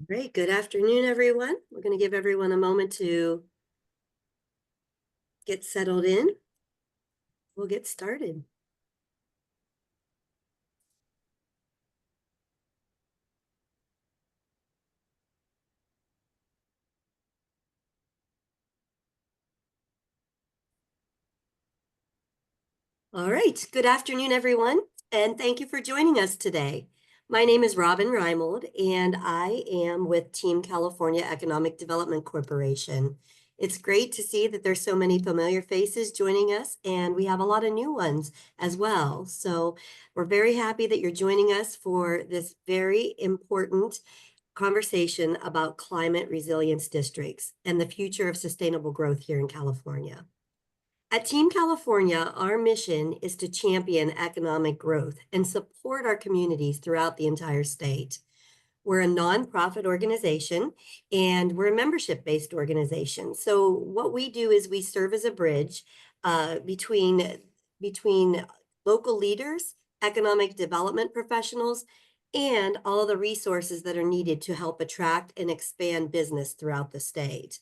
Great. Good afternoon, everyone. We're going to give everyone a moment to get settled in. We'll get started. All right. Good afternoon, everyone, and thank you for joining us today. My name is Robin Reimold, and I am with Team California Economic Development Corporation. It's great to see that there's so many familiar faces joining us, and we have a lot of new ones as well. So we're very happy that you're joining us for this very important conversation about climate resilience districts and the future of sustainable growth here in California. At Team California, our mission is to champion economic growth and support our communities throughout the entire state. We're a nonprofit organization and we're a membership-based organization. So what we do is we serve as a bridge between local leaders, economic development professionals, and all the resources that are needed to help attract and expand business throughout the state.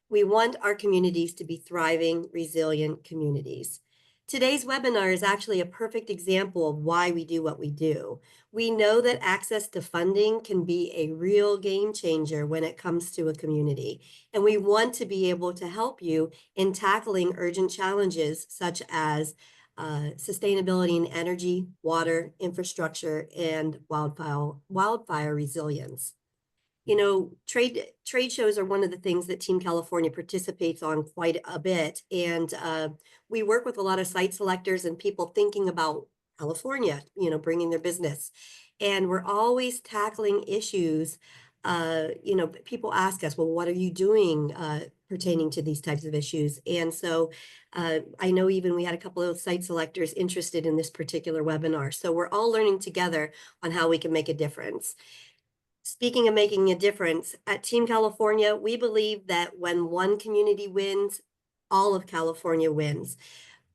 We want our communities to be thriving, resilient communities. Today's webinar is actually a perfect example of why we do what we do. We know that access to funding can be a real game changer when it comes to a community, and we want to be able to help you in tackling urgent challenges such as sustainability in energy, water, infrastructure, and wildfire resilience. You know, trade shows are one of the things that Team California participates on quite a bit. And we work with a lot of site selectors and people thinking about California, bringing their business. And we're always tackling issues. People ask us, well, what are you doing pertaining to these types of issues? And so I know even we had a couple of site selectors interested in this particular webinar. So we're all learning together on how we can make a difference. Speaking of making a difference, at Team California, we believe that when one community wins, all of California wins.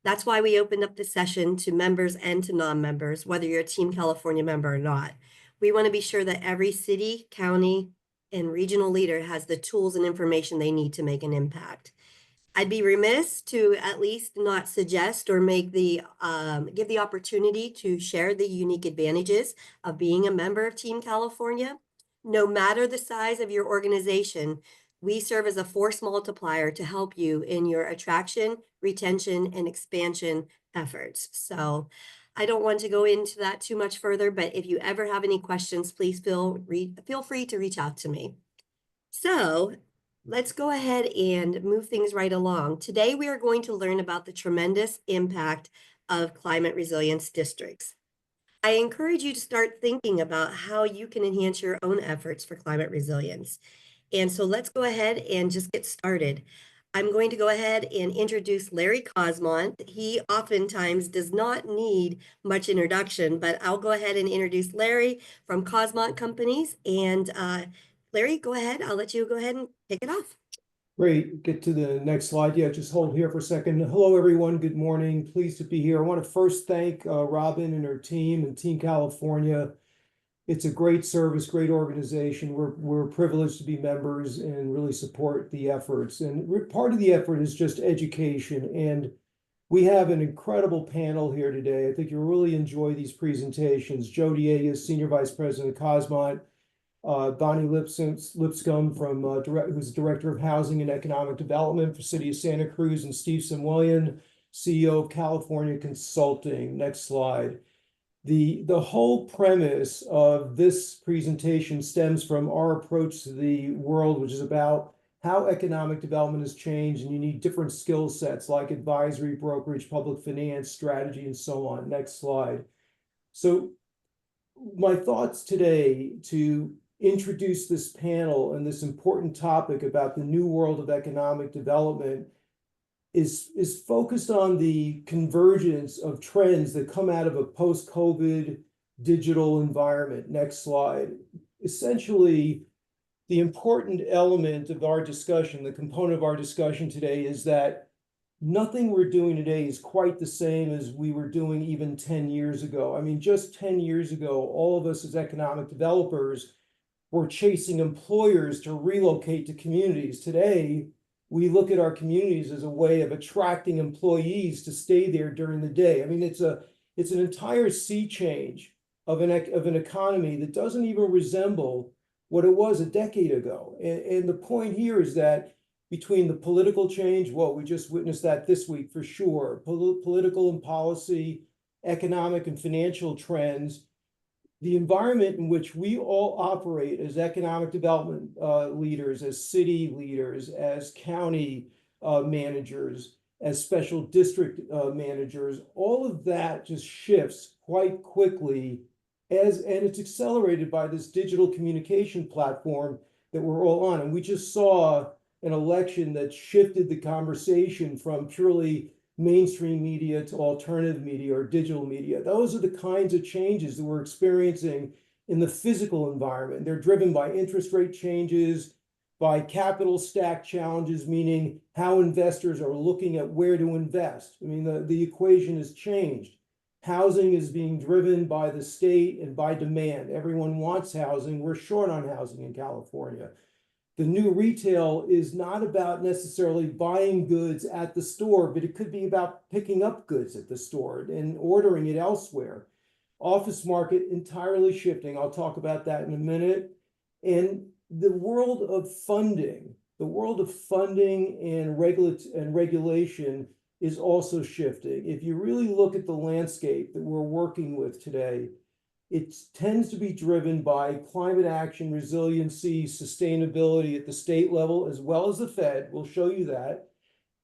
That's why we opened up the session to members and to non-members, whether you're a Team California member or not. We want to be sure that every city, county, and regional leader has the tools and information they need to make an impact. I'd be remiss to at least not suggest or make give the opportunity to share the unique advantages of being a member of Team California. No matter the size of your organization, we serve as a force multiplier to help you in your attraction, retention, and expansion efforts. So I don't want to go into that too much further, but if you ever have any questions, please feel free to reach out to me. So let's go ahead and move things right along. Today, we are going to learn about the tremendous impact of climate resilience districts. I encourage you to start thinking about how you can enhance your own efforts for climate resilience. And so let's go ahead and just get started. I'm going to go ahead and introduce Larry Cosmont. He oftentimes does not need much introduction, but I'll go ahead and introduce Larry from Cosmont Companies. And Larry, go ahead. I'll let you go ahead and kick it off. Great. Get to the next slide. Yeah, just hold here for a second. Hello, everyone. Good morning. Pleased to be here. I want to first thank Robin and her team and Team California. It's a great service, great organization. We're privileged to be members and really support the efforts. And part of the effort is just education. And we have an incredible panel here today. I think you'll really enjoy these presentations. Joe Diego, Senior Vice President of Cosmont, Bonnie Lipscomb who's Director of Housing and Economic Development for City of Santa Cruz, and Steve Samuelian, CEO of California Consulting. Next slide. The whole premise of this presentation stems from our approach to the world, which is about how economic development has changed, and you need different skill sets like advisory, brokerage, public finance, strategy, and so on. Next slide. So my thoughts today to introduce this panel and this important topic about the new world of economic development is focused on the convergence of trends that come out of a post-COVID digital environment. Next slide. Essentially, the important element of our discussion, the component of our discussion today, is that nothing we're doing today is quite the same as we were doing even 10 years ago. I mean, just 10 years ago, all of us as economic developers were chasing employers to relocate to communities. Today, we look at our communities as a way of attracting employees to stay there during the day. I mean, it's an entire sea change of an economy that doesn't even resemble what it was a decade ago. And the point here is that between the political change, well, we just witnessed that this week for sure, political and policy, economic and financial trends, the environment in which we all operate as economic development leaders, as city leaders, as county managers, as special district managers, all of that just shifts quite quickly and it's accelerated by this digital communication platform that we're all on. And we just saw an election that shifted the conversation from purely mainstream media to alternative media or digital media. Those are the kinds of changes that we're experiencing in the physical environment. They're driven by interest rate changes, by capital stack challenges, meaning how investors are looking at where to invest. I mean, the equation has changed. Housing is being driven by the state and by demand. Everyone wants housing. We're short on housing in California. The new retail is not about necessarily buying goods at the store, but it could be about picking up goods at the store and ordering it elsewhere. Office market entirely shifting. I'll talk about that in a minute. And the world of funding, and regulation is also shifting. If you really look at the landscape that we're working with today, it tends to be driven by climate action, resiliency, sustainability at the state level, as well as the Fed. We'll show you that.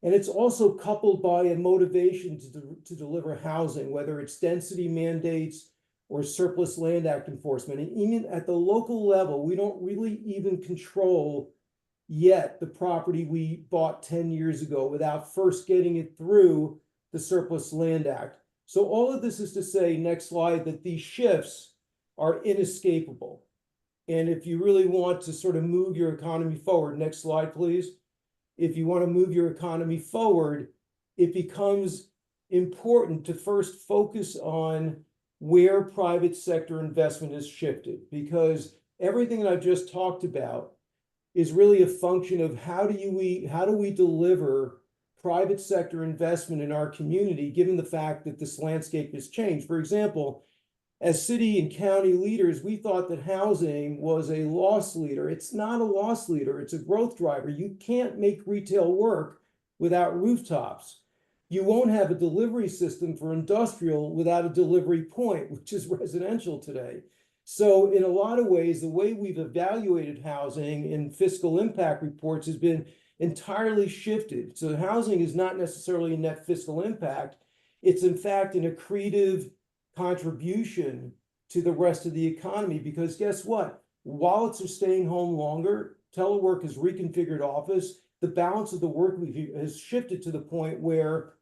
And it's also coupled by a motivation to deliver housing, whether it's density mandates or surplus land act enforcement. And even at the local level, we don't really even control yet the property we bought 10 years ago without first getting it through the surplus land act. So all of this is to say, next slide, that these shifts are inescapable. And if you really want to sort of move your economy forward, next slide, please. If you want to move your economy forward, it becomes important to first focus on where private sector investment has shifted, because everything that I've just talked about is really a function of how do we deliver private sector investment in our community, given the fact that this landscape has changed. For example, as city and county leaders, we thought that housing was a loss leader. It's not a loss leader, it's a growth driver. You can't make retail work without rooftops. You won't have a delivery system for industrial without a delivery point, which is residential today. So in a lot of ways, the way we've evaluated housing in fiscal impact reports has been entirely shifted. So housing is not necessarily a net fiscal impact. It's in fact an accretive contribution to the rest of the economy, because guess what? Wallets are staying home longer. Telework has reconfigured office. The balance of the work week has shifted to the point where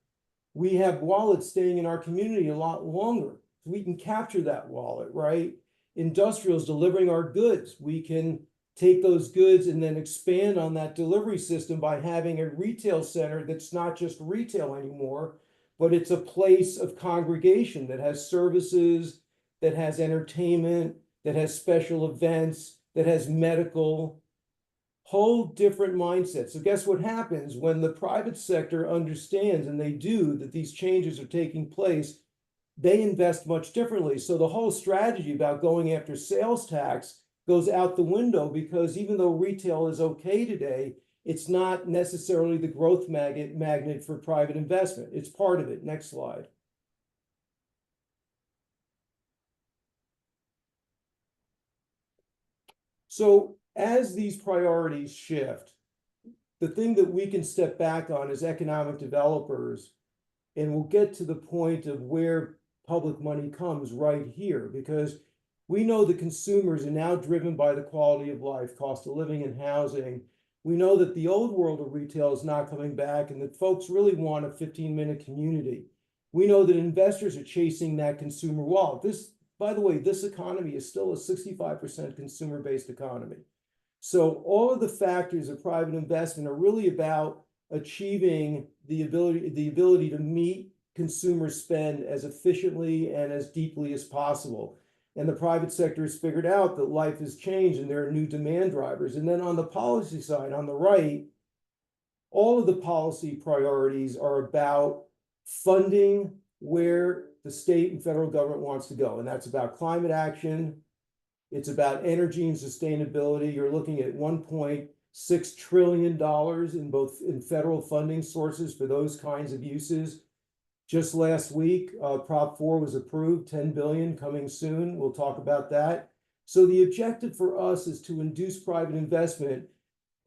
we have wallets staying in our community a lot longer. We can capture that wallet, right? Industrials delivering our goods. We can take those goods and then expand on that delivery system by having a retail center that's not just retail anymore, but it's a place of congregation that has services, that has entertainment, that has special events, that has medical, whole different mindset. So guess what happens when the private sector understands, and they do, that these changes are taking place? They invest much differently. So the whole strategy about going after sales tax goes out the window, because even though retail is okay today, it's not necessarily the growth magnet for private investment. It's part of it. Next slide. So as these priorities shift, the thing that we can step back on as economic developers, and we'll get to the point of where public money comes right here, because we know the consumers are now driven by the quality of life, cost of living, and housing. We know that the old world of retail is not coming back, and that folks really want a 15-minute community. We know that investors are chasing that consumer wallet. This, by the way, this economy is still a 65% consumer-based economy. So all of the factors of private investment are really about achieving the ability to meet consumer spend as efficiently and as deeply as possible. And the private sector has figured out that life has changed and there are new demand drivers. And then on the policy side, on the right, all of the policy priorities are about funding where the state and federal government wants to go. And that's about climate action. It's about energy and sustainability. You're looking at $1.6 trillion in federal funding sources for those kinds of uses. Just last week, Prop 4 was approved, 10 billion coming soon. We'll talk about that. So the objective for us is to induce private investment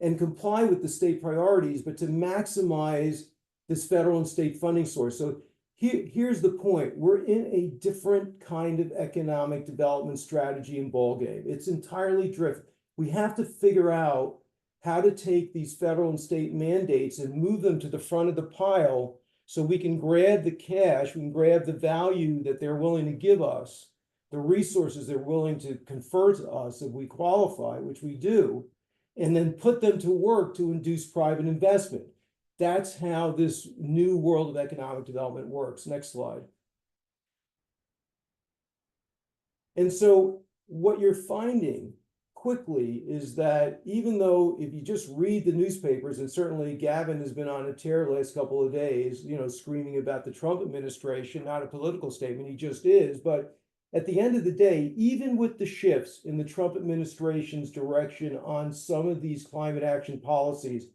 and comply with the state priorities, but to maximize this federal and state funding source. So here's the point. We're in a different kind of economic development strategy and ballgame. It's entirely driven. We have to figure out how to take these federal and state mandates and move them to the front of the pile so we can grab the cash, we can grab the value that they're willing to give us, the resources they're willing to confer to us if we qualify, which we do, and then put them to work to induce private investment. That's how this new world of economic development works. Next slide. And so what you're finding quickly is that even though if you just read the newspapers, and certainly Gavin has been on a tear the last couple of days, screaming about the Trump administration, not a political statement, he just is, but at the end of the day, even with the shifts in the Trump administration's direction on some of these climate action policies,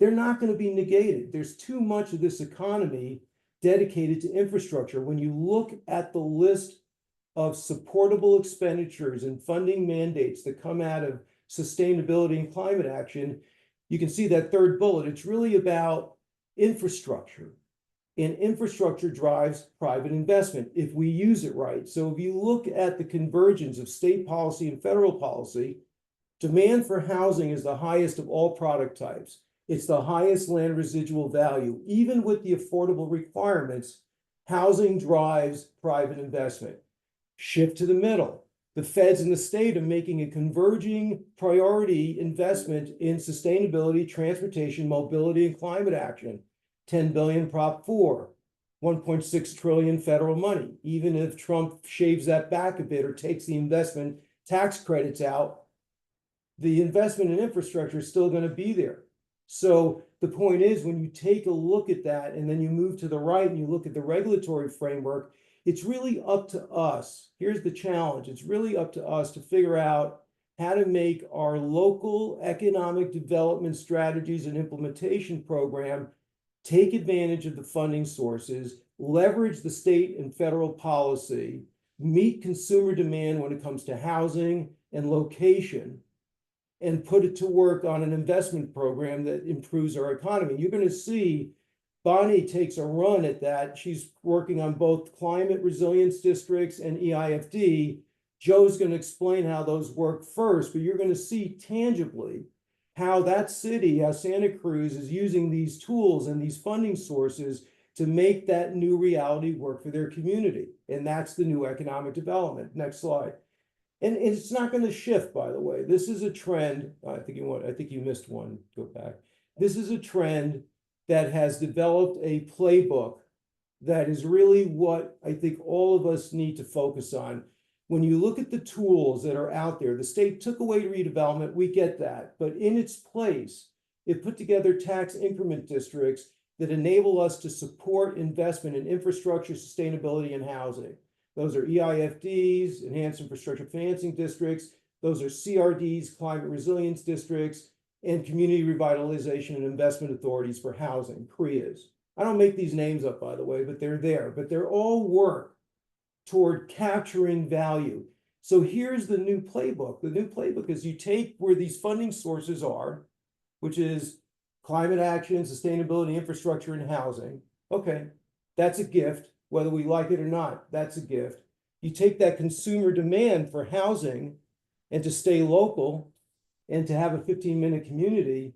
they're not going to be negated. There's too much of this economy dedicated to infrastructure. When you look at the list of supportable expenditures and funding mandates that come out of sustainability and climate action, you can see that third bullet. It's really about infrastructure. And infrastructure drives private investment if we use it right. So if you look at the convergence of state policy and federal policy, demand for housing is the highest of all product types. It's the highest land residual value. Even with the affordable requirements, housing drives private investment. Shift to the middle. The feds and the state are making a converging priority investment in sustainability, transportation, mobility, and climate action. 10 billion Prop 4, 1.6 trillion federal money. Even if Trump shaves that back a bit or takes the investment tax credits out, the investment in infrastructure is still going to be there. So the point is, when you take a look at that and then you move to the right and you look at the regulatory framework, it's really up to us. Here's the challenge. It's really up to us to figure out how to make our local economic development strategies and implementation program take advantage of the funding sources, leverage the state and federal policy, meet consumer demand when it comes to housing and location, and put it to work on an investment program that improves our economy. You're going to see Bonnie takes a run at that. She's working on both climate resilience districts and EIFD. Joe's going to explain how those work first, but you're going to see tangibly how that city, how Santa Cruz is using these tools and these funding sources to make that new reality work for their community. And that's the new economic development. Next slide. And it's not going to shift, by the way. This is a trend. I think you missed one. Go back. This is a trend that has developed a playbook that is really what I think all of us need to focus on. When you look at the tools that are out there, the state took away redevelopment, we get that, but in its place, it put together tax increment districts that enable us to support investment in infrastructure, sustainability, and housing. Those are EIFDs, Enhanced Infrastructure Financing Districts. Those are CRDs, Climate Resilience Districts, and Community Revitalization and Investment Authorities for Housing, CREAs. I don't make these names up, by the way, but they're there. But they're all work toward capturing value. So here's the new playbook. The new playbook is you take where these funding sources are, which is climate action, sustainability, infrastructure, and housing. Okay, that's a gift, whether we like it or not, that's a gift. You take that consumer demand for housing and to stay local and to have a 15-minute community,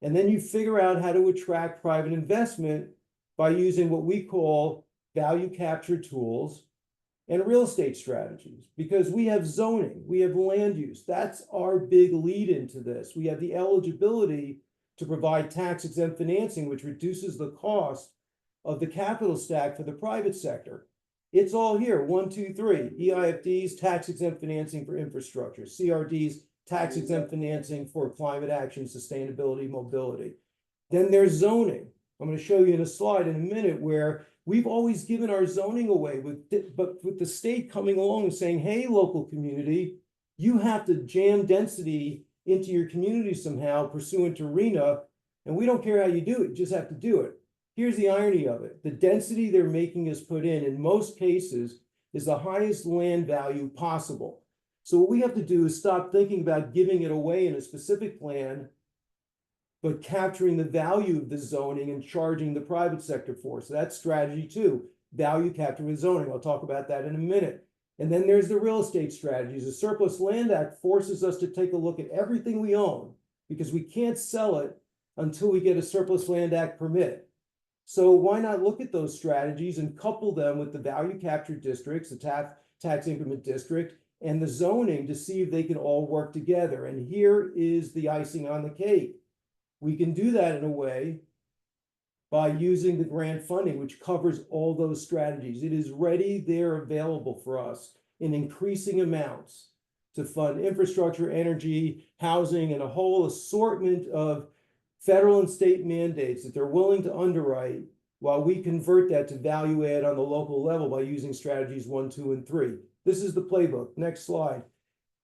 and then you figure out how to attract private investment by using what we call value capture tools and real estate strategies, because we have zoning, we have land use. That's our big lead into this. We have the eligibility to provide tax exempt financing, which reduces the cost of the capital stack for the private sector. It's all here, 1, 2, 3. EIFDs, tax exempt financing for infrastructure. CRDs, tax exempt financing for climate action, sustainability, mobility. Then there's zoning. I'm going to show you in a slide in a minute where we've always given our zoning away, but with the state coming along and saying, hey, local community, you have to jam density into your community somehow pursuant to RENA, and we don't care how you do it, you just have to do it. Here's the irony of it. The density they're making us put in most cases, is the highest land value possible. So what we have to do is stop thinking about giving it away in a specific plan, but capturing the value of the zoning and charging the private sector for it. So that's strategy 2, value capture with zoning. I'll talk about that in a minute. And then there's the real estate strategies. The Surplus Land Act forces us to take a look at everything we own because we can't sell it until we get a Surplus Land Act permit. So why not look at those strategies and couple them with the value capture districts, the tax increment district, and the zoning to see if they can all work together. And here is the icing on the cake. We can do that in a way by using the grant funding, which covers all those strategies. It is ready there, available for us in increasing amounts to fund infrastructure, energy, housing, and a whole assortment of federal and state mandates that they're willing to underwrite while we convert that to value add on the local level by using strategies 1, 2, and 3. This is the playbook. Next slide.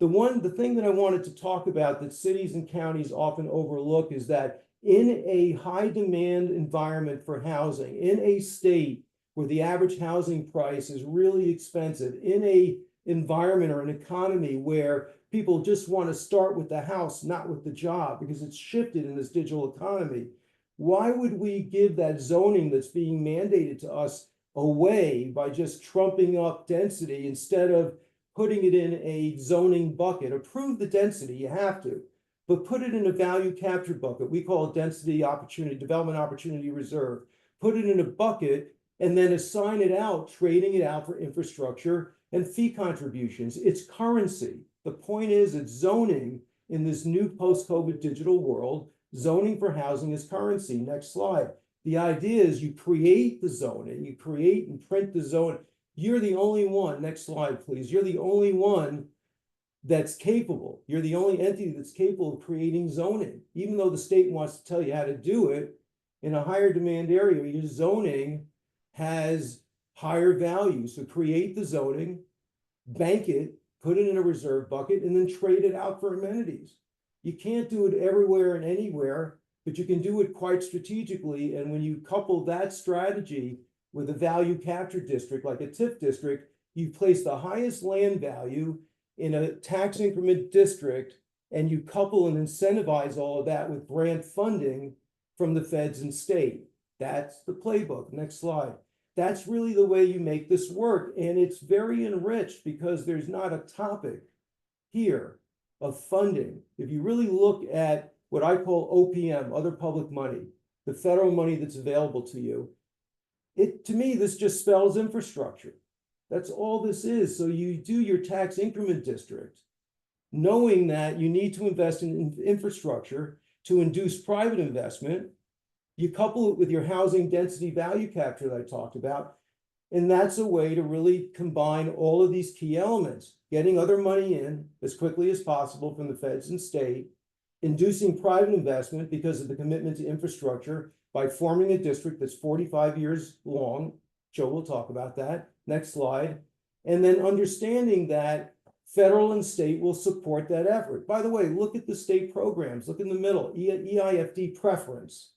The thing that I wanted to talk about that cities and counties often overlook is that in a high demand environment for housing, in a state where the average housing price is really expensive, in a environment or an economy where people just want to start with the house, not with the job, because it's shifted in this digital economy, why would we give that zoning that's being mandated to us away by just trumping up density instead of putting it in a zoning bucket? Approve the density, you have to, but put it in a value capture bucket. We call it density opportunity, development opportunity reserve. Put it in a bucket and then assign it out, trading it out for infrastructure and fee contributions. It's currency. The point is it's zoning in this new post-COVID digital world. Zoning for housing is currency. Next slide. The idea is you create the zoning, you create and print the zone. You're the only one, next slide, please. You're the only one that's capable. You're the only entity that's capable of creating zoning. Even though the state wants to tell you how to do it, in a higher demand area, your zoning has higher value. So create the zoning, bank it, put it in a reserve bucket, and then trade it out for amenities. You can't do it everywhere and anywhere, but you can do it quite strategically. And when you couple that strategy with a value capture district like a TIF district, you place the highest land value in a tax increment district, and you couple and incentivize all of that with grant funding from the feds and state. That's the playbook. Next slide. That's really the way you make this work. And it's very enriched because there's not a topic here of funding. If you really look at what I call OPM, other public money, the federal money that's available to you, to me, this just spells infrastructure. That's all this is. So you do your tax increment district, knowing that you need to invest in infrastructure to induce private investment. You couple it with your housing density value capture that I talked about. And that's a way to really combine all of these key elements, getting other money in as quickly as possible from the feds and state, inducing private investment because of the commitment to infrastructure by forming a district that's 45 years long. Joe will talk about that. Next slide. And then understanding that federal and state will support that effort. By the way, look at the state programs. Look in the middle, EIFD preference.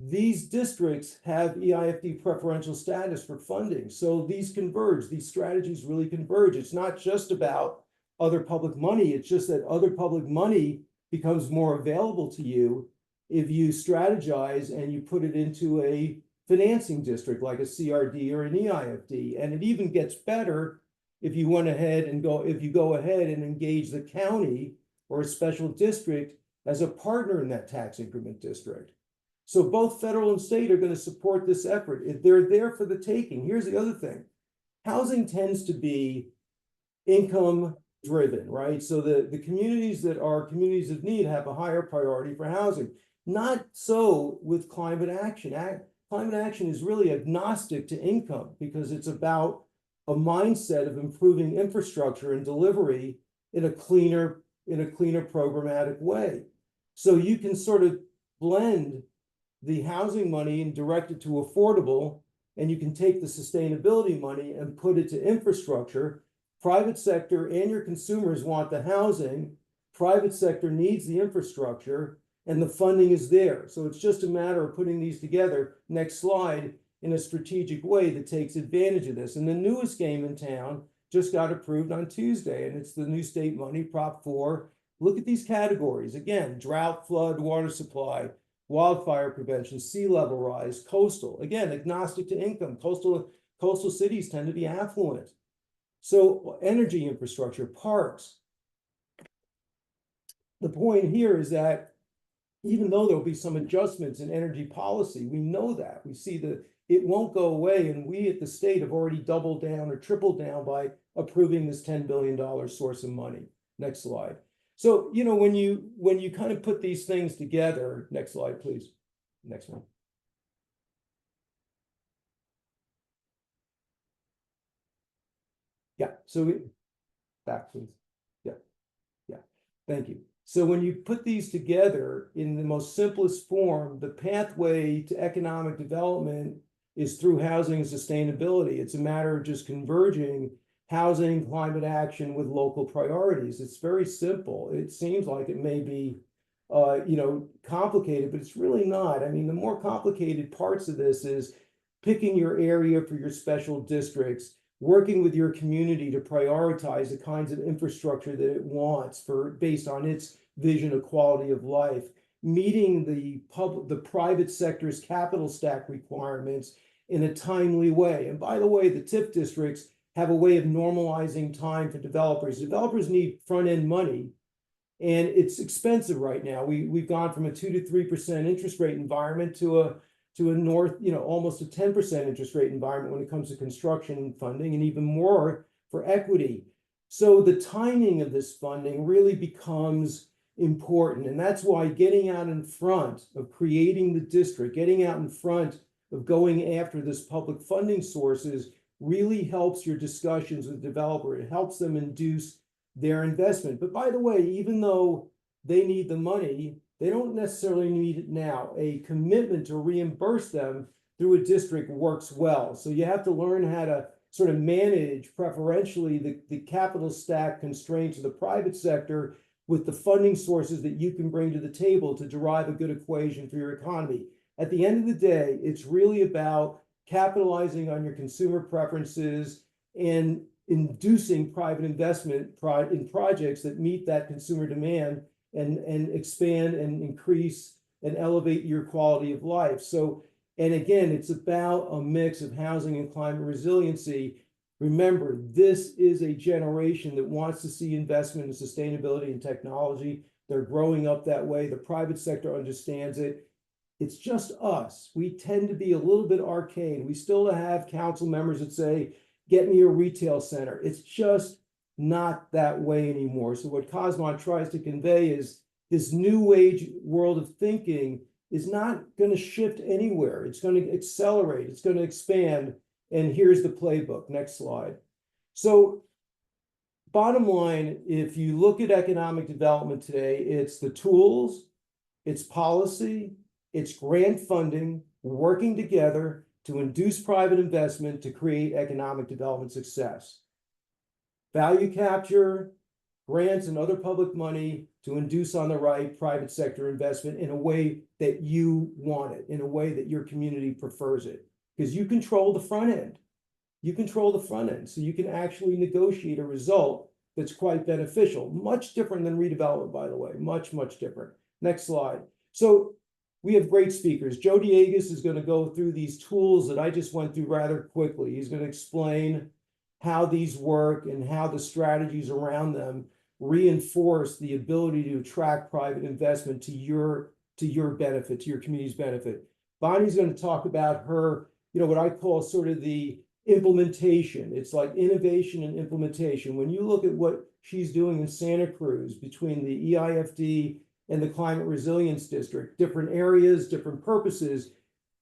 These districts have EIFD preferential status for funding. So these converge, these strategies really converge. It's not just about other public money. It's just that other public money becomes more available to you if you strategize and you put it into a financing district like a CRD or an EIFD. And it even gets better if you went ahead and go ahead and engage the county or a special district as a partner in that tax increment district. So both federal and state are going to support this effort. They're there for the taking. Here's the other thing. Housing tends to be income driven, right? So the communities that are communities of need have a higher priority for housing. Not so with climate action. Climate action is really agnostic to income because it's about a mindset of improving infrastructure and delivery in a cleaner programmatic way. So you can sort of blend the housing money and direct it to affordable, and you can take the sustainability money and put it to infrastructure. Private sector and your consumers want the housing, private sector needs the infrastructure, and the funding is there. So it's just a matter of putting these together, next slide, in a strategic way that takes advantage of this. And the newest game in town just got approved on Tuesday, and it's the new state money, Prop 4. Look at these categories. Again, drought, flood, water supply, wildfire prevention, sea level rise, coastal. Again, agnostic to income. Coastal cities tend to be affluent. So energy infrastructure, parks. The point here is that even though there'll be some adjustments in energy policy, we know that. We see that it won't go away, and we at the state have already doubled down or tripled down by approving this $10 billion source of money. Next slide. So, you know, when you kind of put these things together, next slide, please. Next one. Yeah, so back, please. Yeah, thank you. So when you put these together in the most simplest form, the pathway to economic development is through housing and sustainability. It's a matter of just converging housing, climate action with local priorities. It's very simple. It seems like it may be, complicated, but it's really not. I mean, the more complicated parts of this is picking your area for your special districts, working with your community to prioritize the kinds of infrastructure that it wants based on its vision of quality of life, meeting the private sector's capital stack requirements in a timely way. And by the way, the TIF districts have a way of normalizing time for developers. Developers need front-end money, and it's expensive right now. We've gone from a 2 to 3% interest rate environment to a almost a 10% interest rate environment when it comes to construction funding, and even more for equity. So the timing of this funding really becomes important. And that's why getting out in front of creating the district, getting out in front of going after this public funding sources really helps your discussions with the developer. It helps them induce their investment. But by the way, even though they need the money, they don't necessarily need it now. A commitment to reimburse them through a district works well. So you have to learn how to sort of manage preferentially the capital stack constraints of the private sector with the funding sources that you can bring to the table to derive a good equation for your economy. At the end of the day, it's really about capitalizing on your consumer preferences and inducing private investment in projects that meet that consumer demand and expand and increase and elevate your quality of life. So, and again, it's about a mix of housing and climate resiliency. Remember, this is a generation that wants to see investment in sustainability and technology. They're growing up that way. The private sector understands it. It's just us. We tend to be a little bit arcane. We still have council members that say, get me a retail center. It's just not that way anymore. So what Cosmont tries to convey is this new age world of thinking is not going to shift anywhere. It's going to accelerate. It's going to expand. And here's the playbook. Next slide. So bottom line, if you look at economic development today, it's the tools, it's policy, it's grant funding, working together to induce private investment to create economic development success. Value capture, grants, and other public money to induce on the right private sector investment in a way that you want it, in a way that your community prefers it. Because you control the front end. You control the front end, so you can actually negotiate a result that's quite beneficial. Much different than redevelopment, by the way, much, much different. Next slide. So we have great speakers. Joe Diegas is going to go through these tools that I just went through rather quickly. He's going to explain how these work and how the strategies around them reinforce the ability to attract private investment to your benefit, to your community's benefit. Bonnie's going to talk about her, what I call sort of the implementation. It's like innovation and implementation. When you look at what she's doing in Santa Cruz between the EIFD and the Climate Resilience District, different areas, different purposes,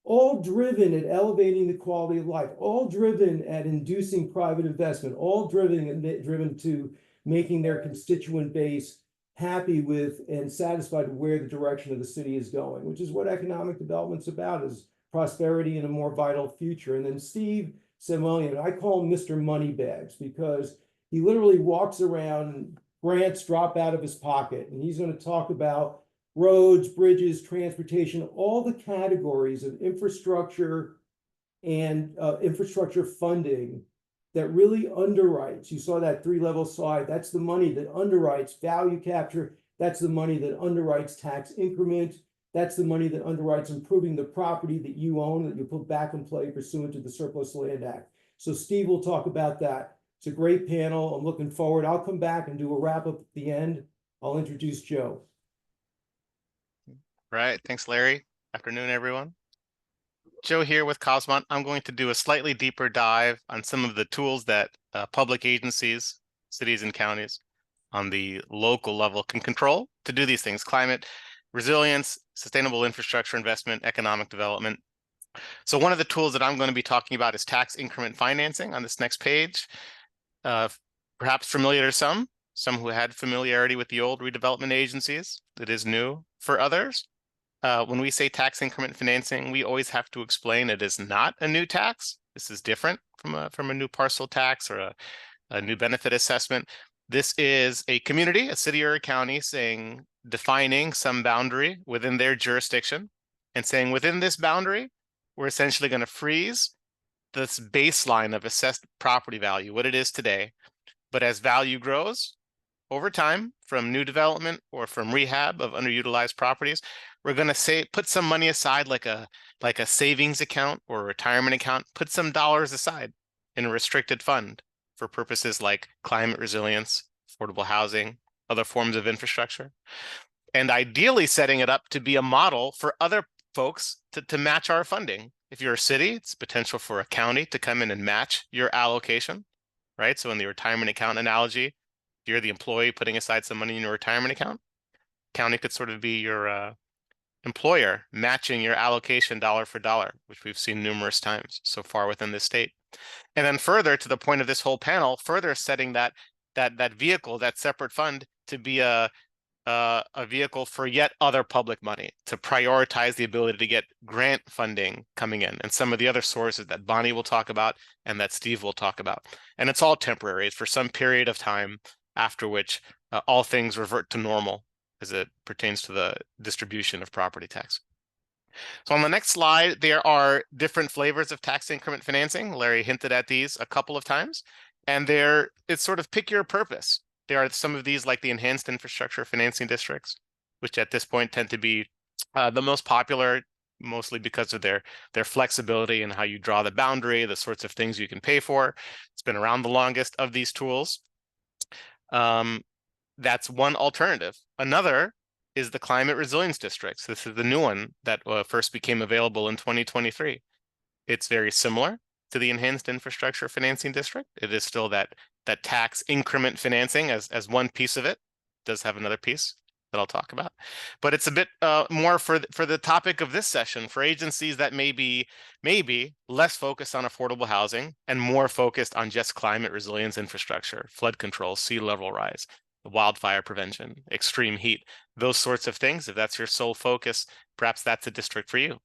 all driven at elevating the quality of life, all driven at inducing private investment, all driven to making their constituent base happy with and satisfied with where the direction of the city is going, which is what economic development's about, is prosperity and a more vital future. And then Steve Samuelian, I call him Mr. Moneybags, because he literally walks around, grants drop out of his pocket, and he's going to talk about roads, bridges, transportation, all the categories of infrastructure and infrastructure funding that really underwrites. You saw that three-level slide. That's the money that underwrites value capture. That's the money that underwrites tax increment. That's the money that underwrites improving the property that you own, that you put back in play pursuant to the Surplus Land Act. So Steve will talk about that. It's a great panel. I'm looking forward. I'll come back and do a wrap up at the end. I'll introduce Joe. Right. Thanks, Larry. Afternoon, everyone. Joe here with Cosmont. I'm going to do a slightly deeper dive on some of the tools that public agencies, cities and counties on the local level can control to do these things: climate resilience, sustainable infrastructure investment, economic development. So one of the tools that I'm going to be talking about is tax increment financing on this next page. Perhaps familiar to some who had familiarity with the old redevelopment agencies. It is new for others. When we say tax increment financing, we always have to explain it is not a new tax. This is different from a new parcel tax or a new benefit assessment. This is a community, a city or a county, defining some boundary within their jurisdiction and saying within this boundary, we're essentially going to freeze this baseline of assessed property value, what it is today. But as value grows over time from new development or from rehab of underutilized properties, we're going to put some money aside, like a savings account or a retirement account, put some dollars aside in a restricted fund for purposes like climate resilience, affordable housing, other forms of infrastructure, and ideally setting it up to be a model for other folks to match our funding. If you're a city, it's potential for a county to come in and match your allocation, right? So in the retirement account analogy, you're the employee putting aside some money in your retirement account. County could sort of be your employer matching your allocation dollar for dollar, which we've seen numerous times so far within this state. And then further to the point of this whole panel, further setting that vehicle, that separate fund, to be a vehicle for yet other public money, to prioritize the ability to get grant funding coming in and some of the other sources that Bonnie will talk about and that Steve will talk about. And it's all temporary. It's for some period of time, after which all things revert to normal as it pertains to the distribution of property tax. So on the next slide, there are different flavors of tax increment financing. Larry hinted at these a couple of times, and it's sort of pick your purpose. There are some of these, like the enhanced infrastructure financing districts, which at this point tend to be the most popular, mostly because of their flexibility and how you draw the boundary, the sorts of things you can pay for. It's been around the longest of these tools. That's one alternative. Another is the climate resilience districts. This is the new one that first became available in 2023. It's very similar to the enhanced infrastructure financing district. It is still that tax increment financing as one piece of it. It does have another piece that I'll talk about, but it's a bit more for the topic of this session, for agencies that may be less focused on affordable housing and more focused on just climate resilience infrastructure, flood control, sea level rise, wildfire prevention, extreme heat, those sorts of things. If that's your sole focus, perhaps that's a district for you.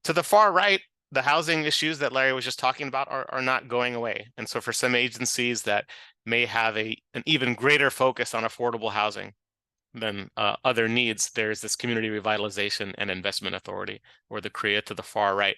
To the far right, the housing issues that Larry was just talking about are not going away. And so for some agencies that may have an even greater focus on affordable housing than other needs, there's this Community Revitalization and Investment Authority, or the CREA to the far right.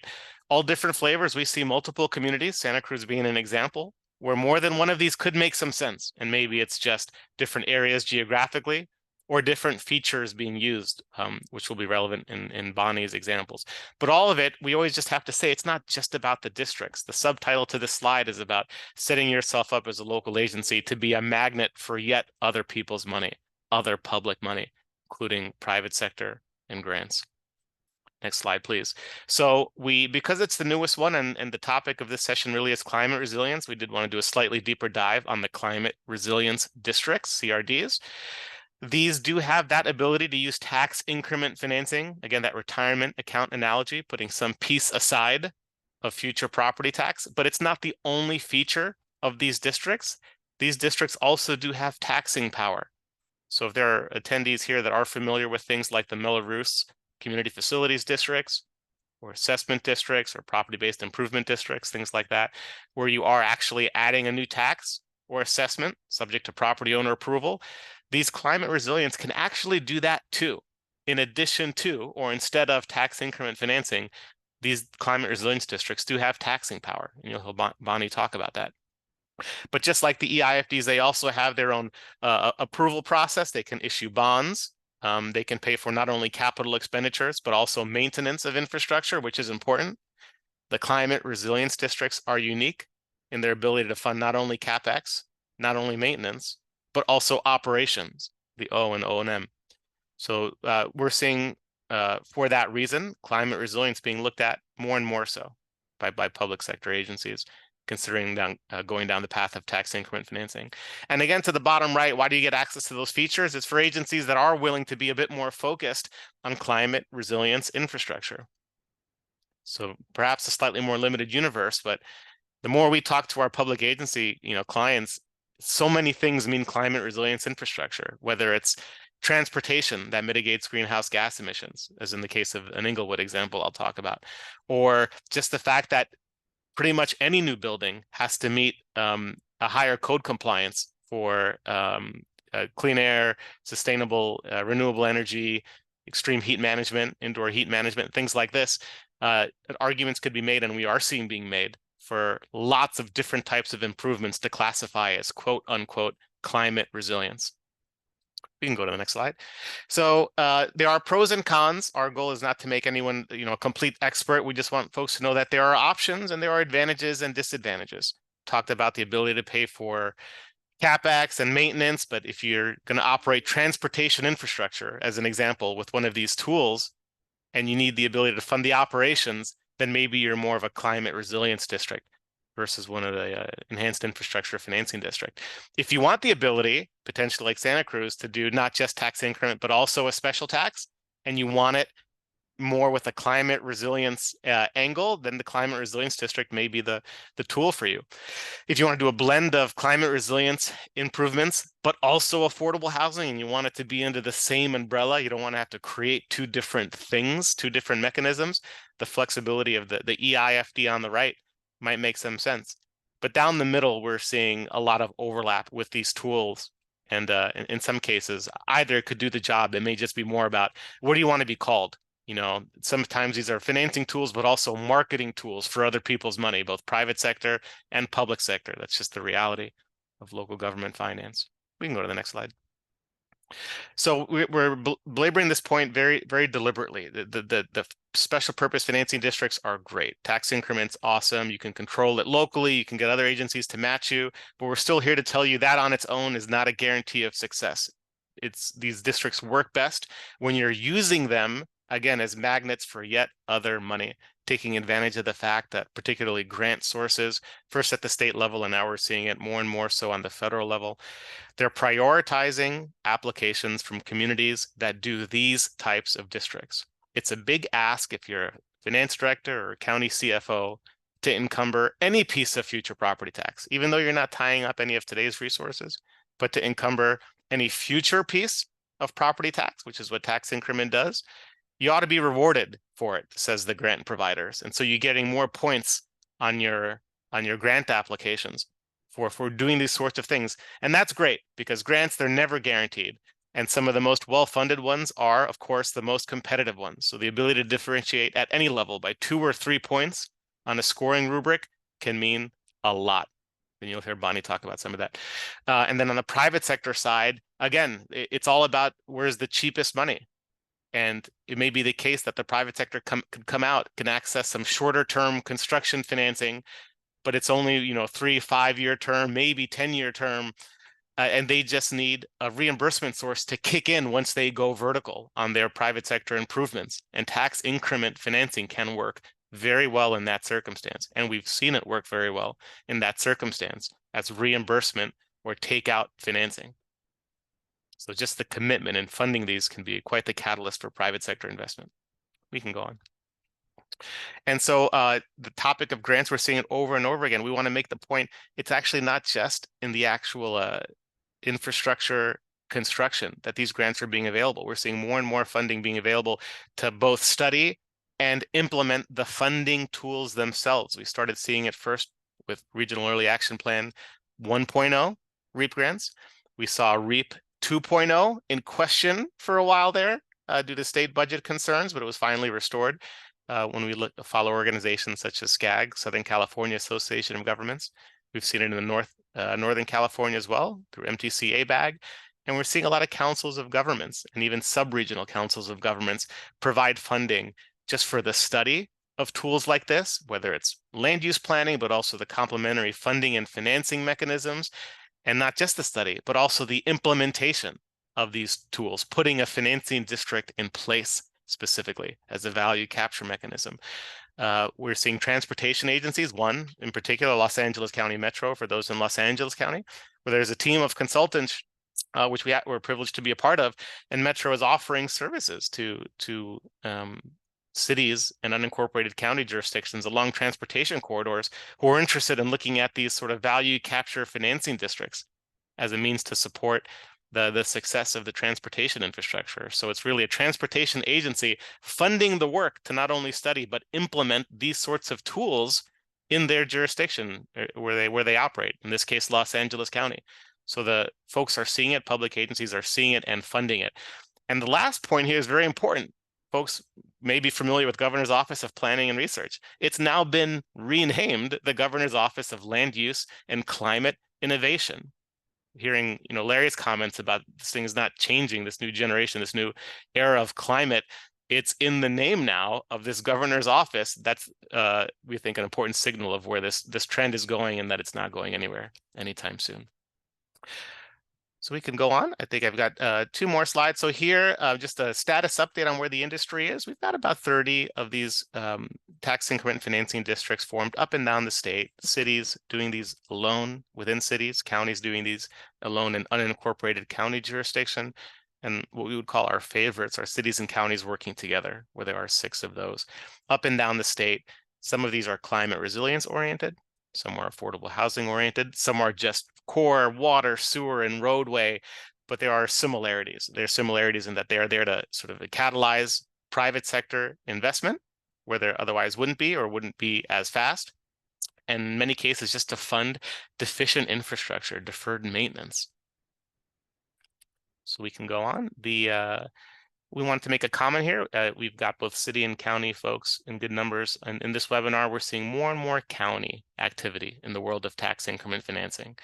All different flavors. We see multiple communities, Santa Cruz being an example, where more than one of these could make some sense. And maybe it's just different areas geographically or different features being used, which will be relevant in Bonnie's examples. But all of it, we always just have to say, it's not just about the districts. The subtitle to this slide is about setting yourself up as a local agency to be a magnet for yet other people's money, other public money, including private sector and grants. Next slide, please. So because it's the newest one and the topic of this session really is climate resilience, we did want to do a slightly deeper dive on the climate resilience districts, CRDs. These do have that ability to use tax increment financing. Again, that retirement account analogy, putting some piece aside of future property tax, but it's not the only feature of these districts. These districts also do have taxing power. So if there are attendees here that are familiar with things like the Melrose community facilities districts, or assessment districts, or property-based improvement districts, things like that, where you are actually adding a new tax or assessment subject to property owner approval, these climate resilience can actually do that too. In addition to, or instead of tax increment financing, these climate resilience districts do have taxing power. And you'll hear Bonnie talk about that. But just like the EIFDs, they also have their own approval process. They can issue bonds. They can pay for not only capital expenditures, but also maintenance of infrastructure, which is important. The climate resilience districts are unique in their ability to fund not only CapEx, not only maintenance, but also operations, the O and O&M. So we're seeing, for that reason, climate resilience being looked at more and more so by public sector agencies, considering going down the path of tax increment financing. And again, to the bottom right, why do you get access to those features? It's for agencies that are willing to be a bit more focused on climate resilience infrastructure. So perhaps a slightly more limited universe, but the more we talk to our public agency, clients, so many things mean climate resilience infrastructure, whether it's transportation that mitigates greenhouse gas emissions, as in the case of an Inglewood example I'll talk about, or just the fact that pretty much any new building has to meet a higher code compliance for clean air, sustainable, renewable energy, extreme heat management, indoor heat management, things like this. Arguments could be made, and we are seeing being made, for lots of different types of improvements to classify as quote unquote climate resilience. We can go to the next slide. So there are pros and cons. Our goal is not to make anyone, a complete expert. We just want folks to know that there are options and there are advantages and disadvantages. Talked about the ability to pay for CapEx and maintenance, but if you're going to operate transportation infrastructure, as an example, with one of these tools, and you need the ability to fund the operations, then maybe you're more of a climate resilience district versus one of the enhanced infrastructure financing district. If you want the ability, potentially like Santa Cruz, to do not just tax increment, but also a special tax, and you want it more with a climate resilience angle, then the climate resilience district may be the tool for you. If you want to do a blend of climate resilience improvements, but also affordable housing, and you want it to be under the same umbrella, you don't want to have to create two different things, two different mechanisms, the flexibility of the EIFD on the right might make some sense. But down the middle, we're seeing a lot of overlap with these tools. And in some cases, either could do the job. It may just be more about, what do you want to be called? Sometimes these are financing tools, but also marketing tools for other people's money, both private sector and public sector. That's just the reality of local government finance. We can go to the next slide. So we're belaboring this point very, very deliberately. The special purpose financing districts are great. Tax increments, awesome. You can control it locally. You can get other agencies to match you. But we're still here to tell you that on its own is not a guarantee of success. These districts work best when you're using them, again, as magnets for yet other money, taking advantage of the fact that particularly grant sources, first at the state level, and now we're seeing it more and more so on the federal level, they're prioritizing applications from communities that do these types of districts. It's a big ask if you're a finance director or county CFO to encumber any piece of future property tax, even though you're not tying up any of today's resources, but to encumber any future piece of property tax, which is what tax increment does. You ought to be rewarded for it, says the grant providers. And so you're getting more points on your grant applications for doing these sorts of things. And that's great, because grants, they're never guaranteed. And some of the most well-funded ones are, of course, the most competitive ones. So the ability to differentiate at any level by 2 or 3 points on a scoring rubric can mean a lot. And you'll hear Bonnie talk about some of that. And then on the private sector side, again, it's all about where's the cheapest money. And it may be the case that the private sector can access some shorter term construction financing, but it's only 3-5 year term, maybe 10-year term, and they just need a reimbursement source to kick in once they go vertical on their private sector improvements. And tax increment financing can work very well in that circumstance, and we've seen it work very well in that circumstance as reimbursement or takeout financing. So just the commitment in funding these can be quite the catalyst for private sector investment. We can go on. And so the topic of grants, we're seeing it over and over again. We want to make the point, it's actually not just in the actual infrastructure construction that these grants are being available. We're seeing more and more funding being available to both study and implement the funding tools themselves. We started seeing it first with Regional Early Action Plan 1.0 REAP grants. We saw REAP 2.0 in question for a while there due to state budget concerns, but it was finally restored when we follow organizations such as SCAG, Southern California Association of Governments. We've seen it in the Northern California as well through MTC ABAG. And we're seeing a lot of councils of governments and even sub-regional councils of governments provide funding just for the study of tools like this, whether it's land use planning, but also the complementary funding and financing mechanisms, and not just the study, but also the implementation of these tools, putting a financing district in place specifically as a value capture mechanism. We're seeing transportation agencies, one in particular, Los Angeles County Metro, for those in Los Angeles County, where there's a team of consultants which we're privileged to be a part of, and Metro is offering services to cities and unincorporated county jurisdictions along transportation corridors who are interested in looking at these sort of value capture financing districts as a means to support the success of the transportation infrastructure. So it's really a transportation agency funding the work to not only study, but implement these sorts of tools in their jurisdiction where they operate, in this case, Los Angeles County. So the folks are seeing it, public agencies are seeing it and funding it. And the last point here is very important. Folks may be familiar with Governor's Office of Planning and Research. It's now been renamed the Governor's Office of Land Use and Climate Innovation. Hearing, Larry's comments about this thing is not changing, this new generation, this new era of climate, it's in the name now of this governor's office. That's, we think, an important signal of where this trend is going and that it's not going anywhere anytime soon. So we can go on. I think I've got 2 more slides. So here, just a status update on where the industry is. We've got about 30 of these tax increment financing districts formed up and down the state, cities doing these alone within cities, counties doing these alone in unincorporated county jurisdiction, and what we would call our favorites are cities and counties working together, where there are 6 of those. Up and down the state, some of these are climate resilience oriented, some are affordable housing oriented, some are just core water, sewer, and roadway, but there are similarities. There are similarities in that they are there to sort of catalyze private sector investment where there otherwise wouldn't be or wouldn't be as fast. And in many cases, just to fund deficient infrastructure, deferred maintenance. So we can go on. We want to make a comment here. We've got both city and county folks in good numbers. And in this webinar, we're seeing more and more county activity in the world of tax increment financing.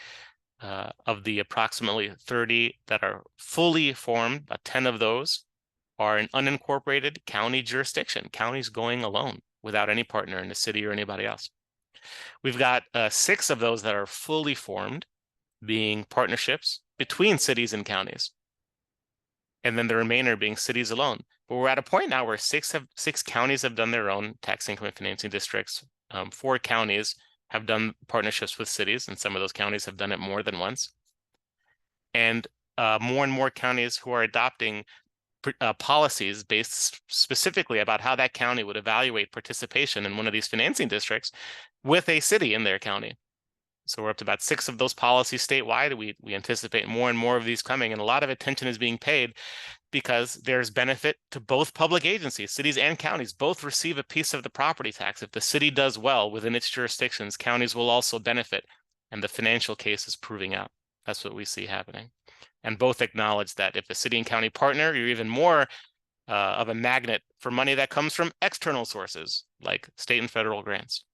Of the approximately 30 that are fully formed, about 10 of those are in unincorporated county jurisdiction, counties going alone without any partner in the city or anybody else. We've got 6 of those that are fully formed, being partnerships between cities and counties. And then the remainder being cities alone. But we're at a point now where 6 counties have done their own tax increment financing districts. 4 counties have done partnerships with cities, and some of those counties have done it more than once. And more counties who are adopting policies based specifically about how that county would evaluate participation in one of these financing districts with a city in their county. So we're up to about 6 of those policies statewide. We anticipate more and more of these coming, and a lot of attention is being paid because there's benefit to both public agencies, cities and counties. Both receive a piece of the property tax. If the city does well within its jurisdictions, counties will also benefit, and the financial case is proving out. That's what we see happening. And both acknowledge that if the city and county partner, you're even more of a magnet for money that comes from external sources, like state and federal grants.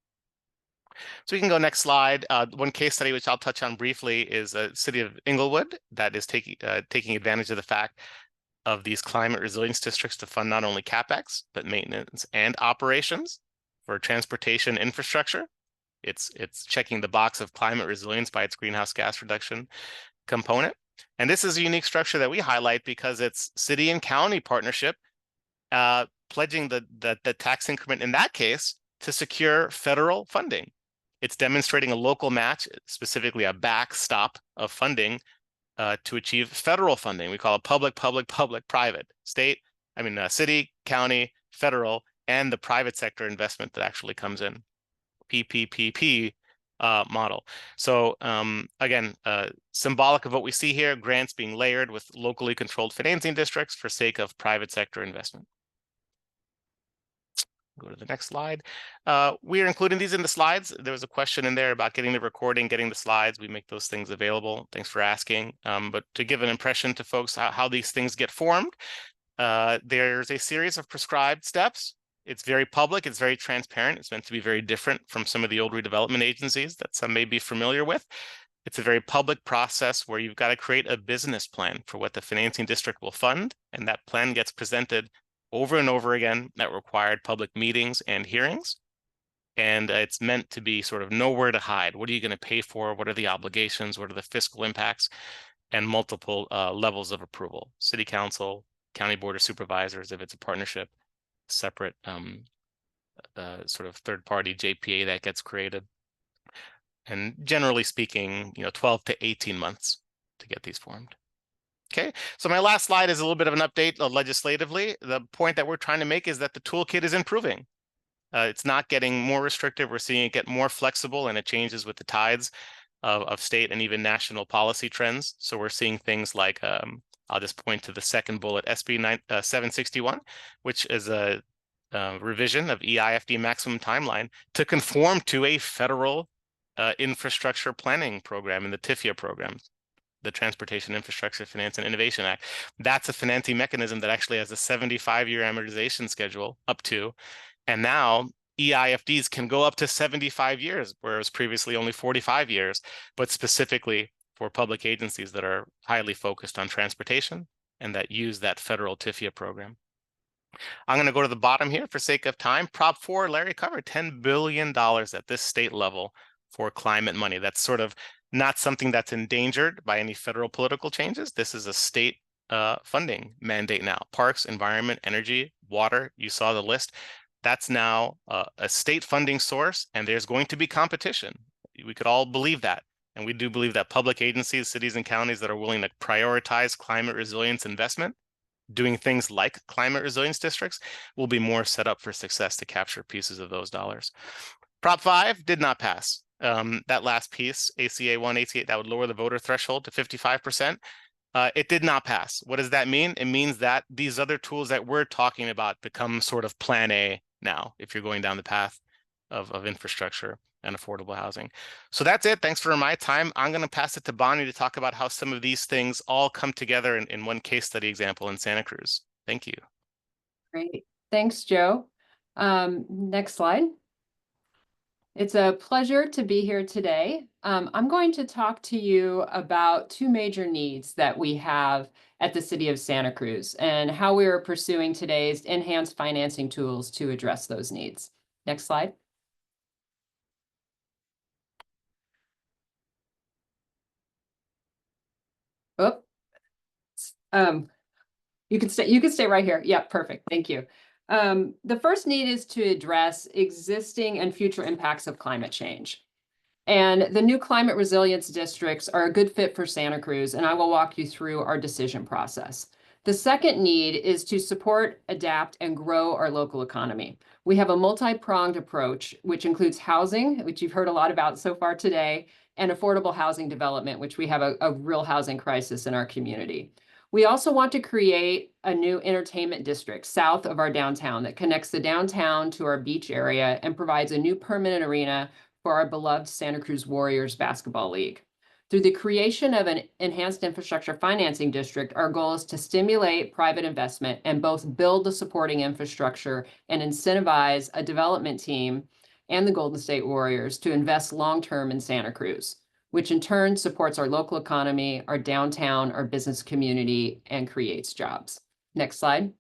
So we can go next slide. One case study, which I'll touch on briefly, is a city of Inglewood that is taking advantage of the fact of these climate resilience districts to fund not only CapEx, but maintenance and operations for transportation infrastructure. It's checking the box of climate resilience by its greenhouse gas reduction component. And this is a unique structure that we highlight because it's city and county partnership pledging the tax increment in that case to secure federal funding. It's demonstrating a local match, specifically a backstop of funding to achieve federal funding. We call it public, private, city, county, federal, and the private sector investment that actually comes in. PPPP model. So again, symbolic of what we see here, grants being layered with locally controlled financing districts for sake of private sector investment. Go to the next slide. We are including these in the slides. There was a question in there about getting the recording, getting the slides. We make those things available. Thanks for asking. But to give an impression to folks how these things get formed, there's a series of prescribed steps. It's very public, it's very transparent. It's meant to be very different from some of the old redevelopment agencies that some may be familiar with. It's a very public process where you've got to create a business plan for what the financing district will fund, and that plan gets presented over and over again at required public meetings and hearings. And it's meant to be sort of nowhere to hide. What are you going to pay for? What are the obligations? What are the fiscal impacts? And multiple levels of approval. City council, county board of supervisors, if it's a partnership, separate sort of third-party JPA that gets created. And generally speaking, 12 to 18 months to get these formed. Okay, so my last slide is a little bit of an update legislatively. The point that we're trying to make is that the toolkit is improving. It's not getting more restrictive. We're seeing it get more flexible, and it changes with the tides of state and even national policy trends. So we're seeing things like, I'll just point to the second bullet, SB 761, which is a revision of EIFD maximum timeline to conform to a federal infrastructure planning program in the TIFIA program, the Transportation Infrastructure Finance and Innovation Act. That's a financing mechanism that actually has a 75-year amortization schedule up to, and now EIFDs can go up to 75 years, whereas previously only 45 years, but specifically for public agencies that are highly focused on transportation and that use that federal TIFIA program. I'm going to go to the bottom here for sake of time. Prop 4, Larry covered $10 billion at this state level for climate money. That's sort of not something that's endangered by any federal political changes. This is a state funding mandate now. Parks, environment, energy, water, you saw the list. That's now a state funding source, and there's going to be competition. We could all believe that. And we do believe that public agencies, cities and counties that are willing to prioritize climate resilience investment, doing things like climate resilience districts, will be more set up for success to capture pieces of those dollars. Prop 5 did not pass. That last piece, ACA 1, ACA, that would lower the voter threshold to 55%. It did not pass. What does that mean? It means that these other tools that we're talking about become sort of plan A now, if you're going down the path of infrastructure and affordable housing. So that's it. Thanks for my time. I'm going to pass it to Bonnie to talk about how some of these things all come together in one case study example in Santa Cruz. Thank you. Great. Thanks, Joe. Next slide. It's a pleasure to be here today. I'm going to talk to you about two major needs that we have at the City of Santa Cruz and how we are pursuing today's enhanced financing tools to address those needs. Next slide. Oh, you can stay right here. Yeah, perfect. Thank you. The first need is to address existing and future impacts of climate change. And the new climate resilience districts are a good fit for Santa Cruz, and I will walk you through our decision process. The second need is to support, adapt, and grow our local economy. We have a multi-pronged approach, which includes housing, which you've heard a lot about so far today, and affordable housing development, which we have a real housing crisis in our community. We also want to create a new entertainment district south of our downtown that connects the downtown to our beach area and provides a new permanent arena for our beloved Santa Cruz Warriors basketball league. Through the creation of an enhanced infrastructure financing district, our goal is to stimulate private investment and both build the supporting infrastructure and incentivize a development team and the Golden State Warriors to invest long-term in Santa Cruz, which in turn supports our local economy, our downtown, our business community, and creates jobs. Next slide.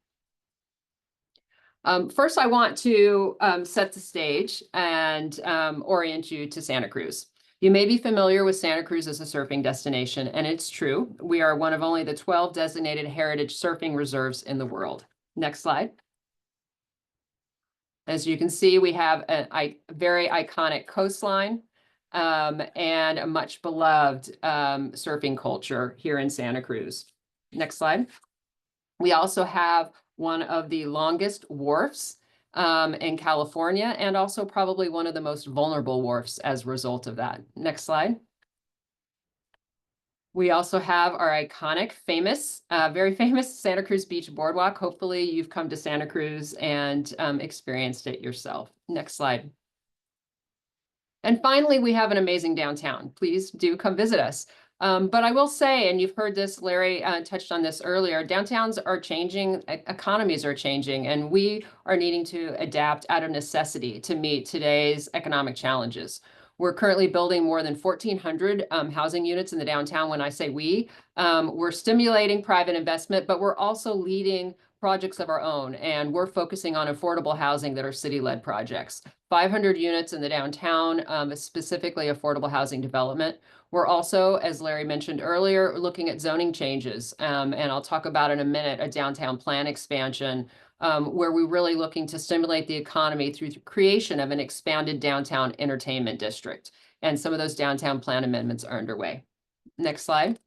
First, I want to set the stage and orient you to Santa Cruz. You may be familiar with Santa Cruz as a surfing destination, and it's true. We are one of only the 12 designated heritage surfing reserves in the world. Next slide. As you can see, we have a very iconic coastline. and a much beloved surfing culture here in Santa Cruz. Next slide. We also have one of the longest wharfs in California, and also probably one of the most vulnerable wharfs as a result of that. Next slide. We also have our iconic, very famous Santa Cruz Beach Boardwalk. Hopefully you've come to Santa Cruz and experienced it yourself. Next slide. And finally, we have an amazing downtown. Please do come visit us. But I will say, and you've heard this, Larry touched on this earlier, downtowns are changing, economies are changing, and we are needing to adapt out of necessity to meet today's economic challenges. We're currently building more than 1,400 housing units in the downtown. When I say we're stimulating private investment, but we're also leading projects of our own, and we're focusing on affordable housing that are city-led projects. 500 units in the downtown, specifically affordable housing development. We're also, as Larry mentioned earlier, looking at zoning changes, and I'll talk about in a minute a downtown plan expansion, where we're really looking to stimulate the economy through the creation of an expanded downtown entertainment district. And some of those downtown plan amendments are underway. Next slide.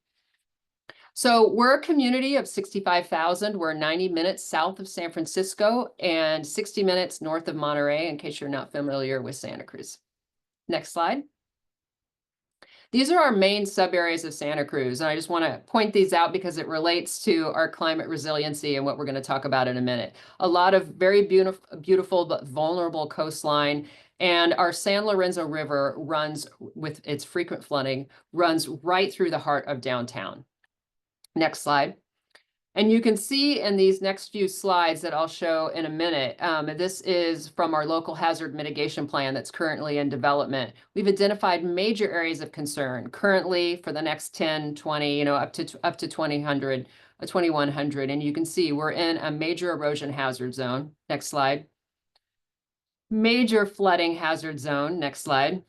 So we're a community of 65,000. We're 90 minutes south of San Francisco and 60 minutes north of Monterey, in case you're not familiar with Santa Cruz. Next slide. These are our main sub areas of Santa Cruz, and I just want to point these out because it relates to our climate resiliency and what we're going to talk about in a minute. A lot of very beautiful but vulnerable coastline, and our San Lorenzo River runs, with its frequent flooding, runs right through the heart of downtown. Next slide. And you can see in these next few slides that I'll show in a minute, this is from our local hazard mitigation plan that's currently in development. We've identified major areas of concern currently for the next 10, 20, up to 2100, and you can see we're in a major erosion hazard zone. Next slide. Major flooding hazard zone. Next slide.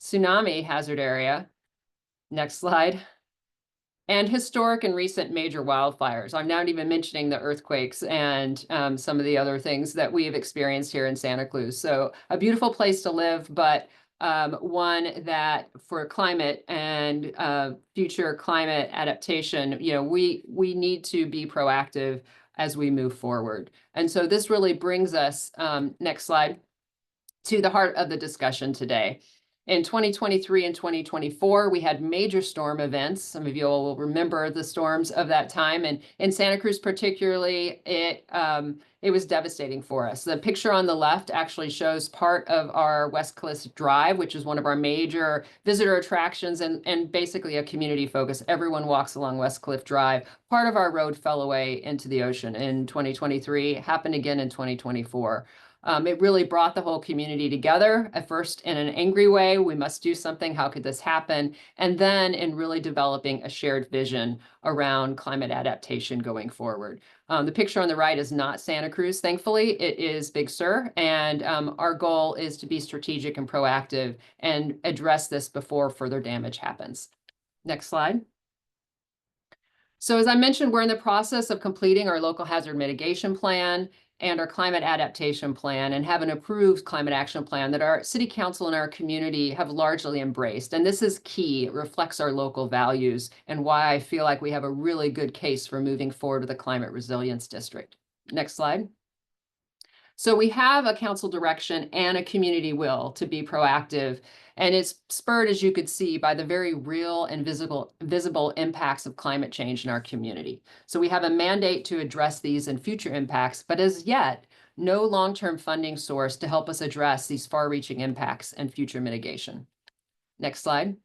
Tsunami hazard area. Next slide. And historic and recent major wildfires. I'm not even mentioning the earthquakes and some of the other things that we have experienced here in Santa Cruz. So a beautiful place to live, but one that for climate and future climate adaptation, we need to be proactive as we move forward. And so this really brings us, next slide, to the heart of the discussion today. In 2023 and 2024, we had major storm events. Some of you all will remember the storms of that time. And in Santa Cruz particularly, it was devastating for us. The picture on the left actually shows part of our West Cliff Drive, which is one of our major visitor attractions and basically a community focus. Everyone walks along West Cliff Drive. Part of our road fell away into the ocean in 2023, happened again in 2024. It really brought the whole community together, at first in an angry way, we must do something, how could this happen? And then in really developing a shared vision around climate adaptation going forward. The picture on the right is not Santa Cruz, thankfully, it is Big Sur, and our goal is to be strategic and proactive and address this before further damage happens. Next slide. So as I mentioned, we're in the process of completing our local hazard mitigation plan and our climate adaptation plan, and have an approved climate action plan that our city council and our community have largely embraced. And this is key. It reflects our local values and why I feel like we have a really good case for moving forward with the climate resilience district. Next slide. So we have a council direction and a community will to be proactive, and it's spurred, as you could see, by the very real and visible impacts of climate change in our community. So we have a mandate to address these and future impacts, but as yet, no long-term funding source to help us address these far-reaching impacts and future mitigation. Next slide.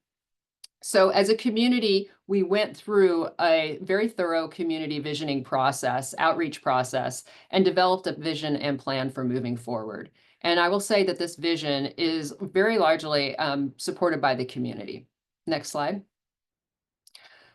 So as a community, we went through a very thorough community visioning process, outreach process, and developed a vision and plan for moving forward. And I will say that this vision is very largely supported by the community. Next slide.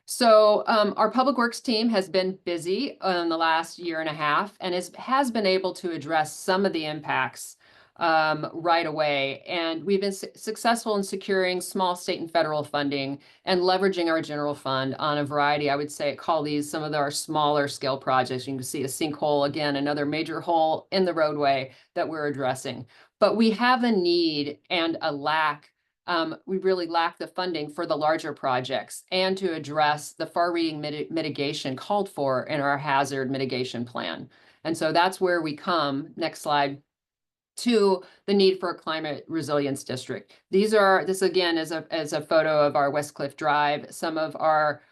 So our public works team has been busy in the last year and a half and has been able to address some of the impacts right away. And we've been successful in securing small state and federal funding and leveraging our general fund on a variety, I would say, call these some of our smaller scale projects. You can see a sinkhole, again, another major hole in the roadway that we're addressing. But we have a need and a lack we really lack the funding for the larger projects and to address the far-reaching mitigation called for in our hazard mitigation plan. And so that's where we come, next slide, to the need for a climate resilience district. This again is a photo of our West Cliff Drive, some of our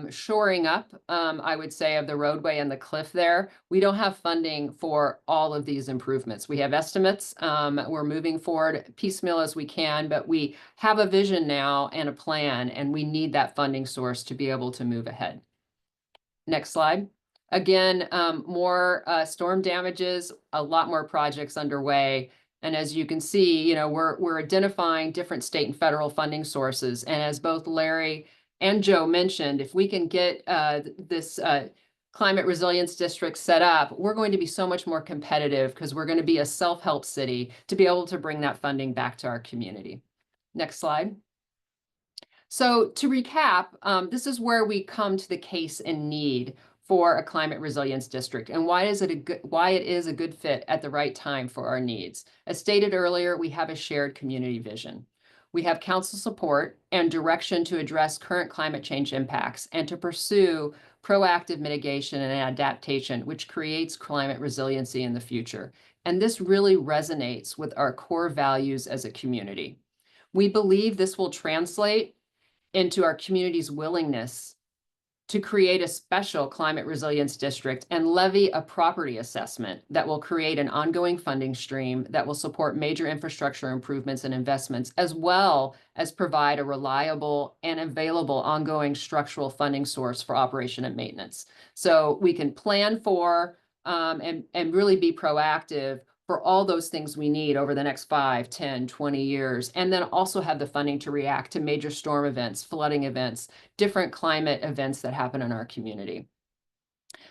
shoring up, I would say, of the roadway and the cliff there. We don't have funding for all of these improvements. We have estimates. We're moving forward piecemeal as we can, but we have a vision now and a plan, and we need that funding source to be able to move ahead. Next slide. Again, more storm damages, a lot more projects underway. And as you can see, you know, we're identifying different state and federal funding sources. And as both Larry and Joe mentioned, if we can get this climate resilience district set up, we're going to be so much more competitive because we're going to be a self-help city to be able to bring that funding back to our community. Next slide. So to recap, this is where we come to the case and need for a climate resilience district and why it is a good fit at the right time for our needs. As stated earlier, we have a shared community vision. We have council support and direction to address current climate change impacts and to pursue proactive mitigation and adaptation, which creates climate resiliency in the future. And this really resonates with our core values as a community. We believe this will translate into our community's willingness to create a special climate resilience district and levy a property assessment that will create an ongoing funding stream that will support major infrastructure improvements and investments, as well as provide a reliable and available ongoing structural funding source for operation and maintenance. So we can plan for and really be proactive for all those things we need over the next 5, 10, 20 years, and then also have the funding to react to major storm events, flooding events, different climate events that happen in our community.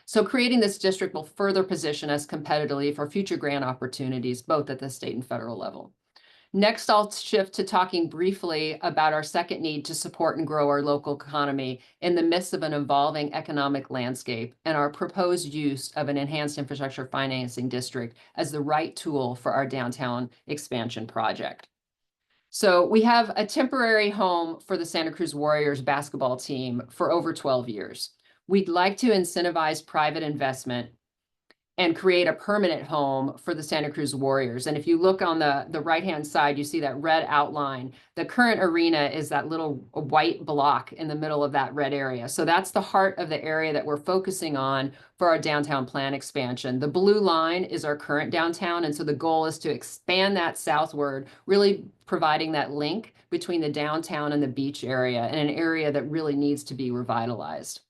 So creating this district will further position us competitively for future grant opportunities, both at the state and federal level. Next, I'll shift to talking briefly about our second need to support and grow our local economy in the midst of an evolving economic landscape and our proposed use of an enhanced infrastructure financing district as the right tool for our downtown expansion project. So we have a temporary home for the Santa Cruz Warriors basketball team for over 12 years. We'd like to incentivize private investment and create a permanent home for the Santa Cruz Warriors. And if you look on the right-hand side, you see that red outline. The current arena is that little white block in the middle of that red area. So that's the heart of the area that we're focusing on for our downtown plan expansion. The blue line is our current downtown. And so the goal is to expand that southward, really providing that link between the downtown and the beach area, and an area that really needs to be revitalized.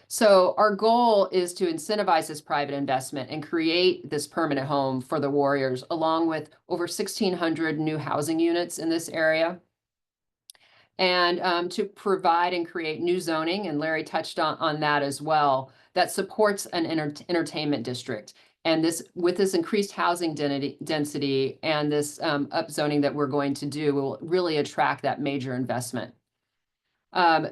So our goal is to incentivize this private investment and create this permanent home for the Warriors, along with over 1,600 new housing units in this area. And to provide and create new zoning, and Larry touched on that as well, that supports an entertainment district. And this, with this increased housing density and this upzoning that we're going to do, will really attract that major investment.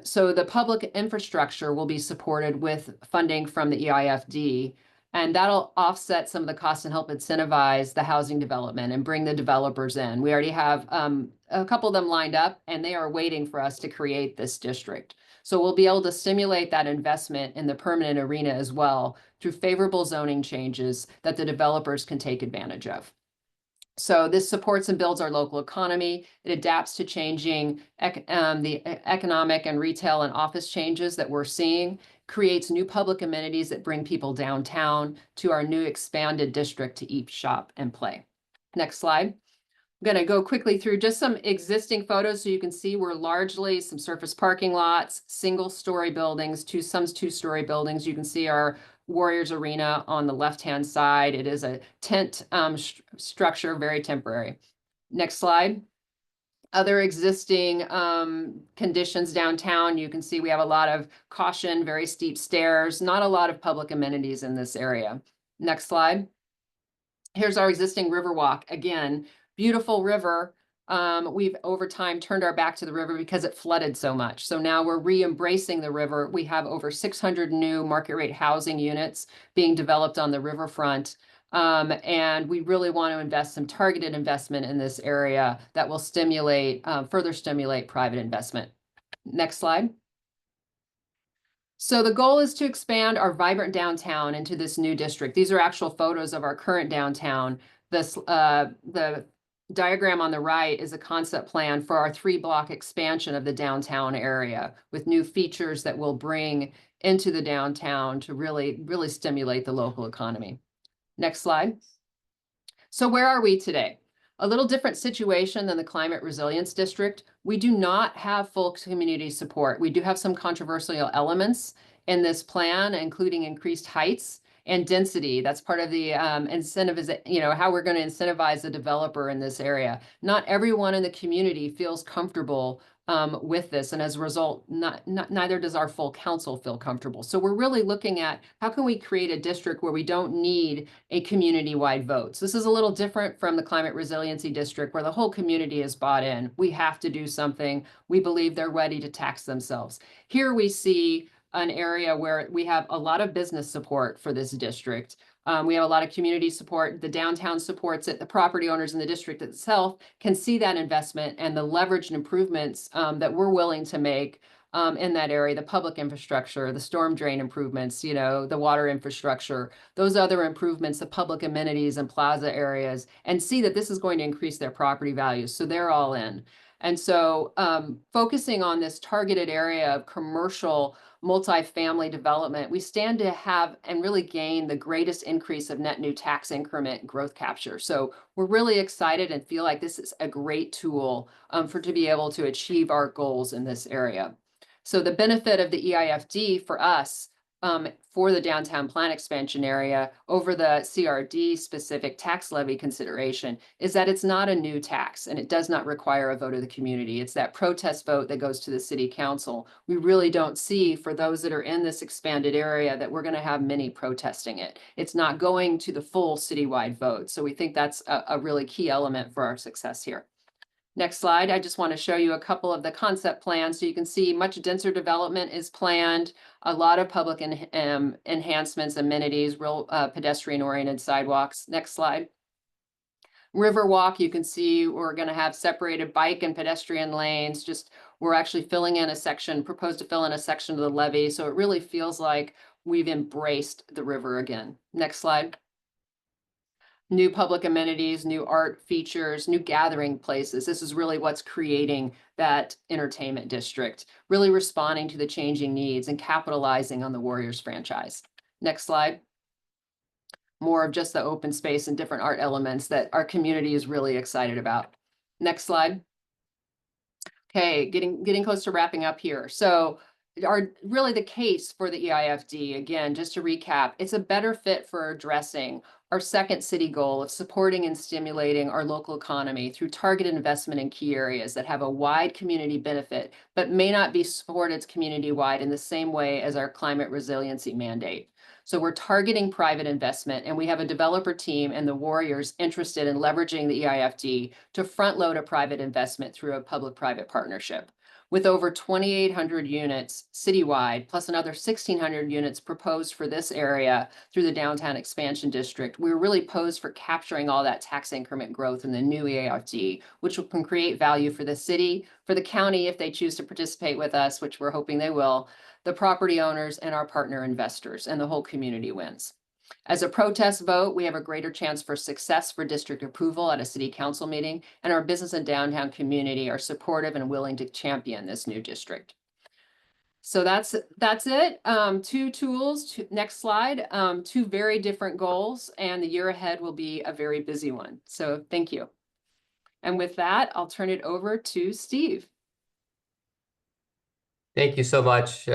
So the public infrastructure will be supported with funding from the EIFD, and that'll offset some of the costs and help incentivize the housing development and bring the developers in. We already have a couple of them lined up, and they are waiting for us to create this district. So we'll be able to stimulate that investment in the permanent arena as well through favorable zoning changes that the developers can take advantage of. So this supports and builds our local economy. It adapts to changing the economic and retail and office changes that we're seeing, creates new public amenities that bring people downtown to our new expanded district to eat, shop, and play. Next slide. I'm going to go quickly through just some existing photos so you can see we're largely some surface parking lots, single-story buildings, some two-story buildings. You can see our Warriors Arena on the left-hand side. It is a tent structure, very temporary. Next slide. Other existing conditions downtown, you can see we have a lot of caution, very steep stairs, not a lot of public amenities in this area. Next slide. Here's our existing Riverwalk. Again, beautiful river. We've over time turned our back to the river because it flooded so much. So now we're re-embracing the river. We have over 600 new market rate housing units being developed on the riverfront. And we really want to invest some targeted investment in this area that will stimulate, further stimulate private investment. Next slide. So the goal is to expand our vibrant downtown into this new district. These are actual photos of our current downtown. The diagram on the right is a concept plan for our 3-block expansion of the downtown area with new features that we'll bring into the downtown to really stimulate the local economy. Next slide. So where are we today? A little different situation than the Climate Resilience District. We do not have full community support. We do have some controversial elements in this plan, including increased heights and density. That's part of the incentive, is, how we're going to incentivize the developer in this area. Not everyone in the community feels comfortable with this, and as a result, neither does our full council feel comfortable. So we're really looking at how can we create a district where we don't need a community-wide vote. So this is a little different from the Climate Resiliency District, where the whole community is bought in. We have to do something. We believe they're ready to tax themselves. Here we see an area where we have a lot of business support for this district. We have a lot of community support. The downtown supports it. The property owners in the district itself can see that investment and the leveraged improvements that we're willing to make in that area, the public infrastructure, the storm drain improvements, the water infrastructure, those other improvements, the public amenities and plaza areas, and see that this is going to increase their property values. So they're all in. And so focusing on this targeted area of commercial multifamily development, we stand to have and really gain the greatest increase of net new tax increment growth capture. So we're really excited and feel like this is a great tool to be able to achieve our goals in this area. So the benefit of the EIFD for us, for the downtown plan expansion area over the CRD specific tax levy consideration, is that it's not a new tax and it does not require a vote of the community. It's that protest vote that goes to the city council. We really don't see, for those that are in this expanded area, that we're going to have many protesting it. It's not going to the full citywide vote. So we think that's a really key element for our success here. Next slide. I just want to show you a couple of the concept plans. So you can see much denser development is planned, a lot of public enhancements, amenities, real pedestrian-oriented sidewalks. Next slide. Riverwalk, you can see we're going to have separated bike and pedestrian lanes. We're actually filling in a section, proposed to fill in a section of the levee. So it really feels like we've embraced the river again. Next slide. New public amenities, new art features, new gathering places. This is really what's creating that entertainment district, really responding to the changing needs and capitalizing on the Warriors franchise. Next slide. More of just the open space and different art elements that our community is really excited about. Next slide. Okay, getting close to wrapping up here. So really the case for the EIFD, again, just to recap, it's a better fit for addressing our second city goal of supporting and stimulating our local economy through targeted investment in key areas that have a wide community benefit, but may not be supported community-wide in the same way as our climate resiliency mandate. So we're targeting private investment, and we have a developer team and the Warriors interested in leveraging the EIFD to front load a private investment through a public-private partnership. With over 2,800 units citywide, plus another 1,600 units proposed for this area through the downtown expansion district, we're really posed for capturing all that tax increment growth in the new EIFD, which can create value for the city, for the county if they choose to participate with us, which we're hoping they will, the property owners and our partner investors, and the whole community wins. As a protest vote, we have a greater chance for success for district approval at a city council meeting, and our business and downtown community are supportive and willing to champion this new district. So that's it. Two tools, next slide, two very different goals, and the year ahead will be a very busy one. So thank you. And with that, I'll turn it over to Steve. Thank you so much,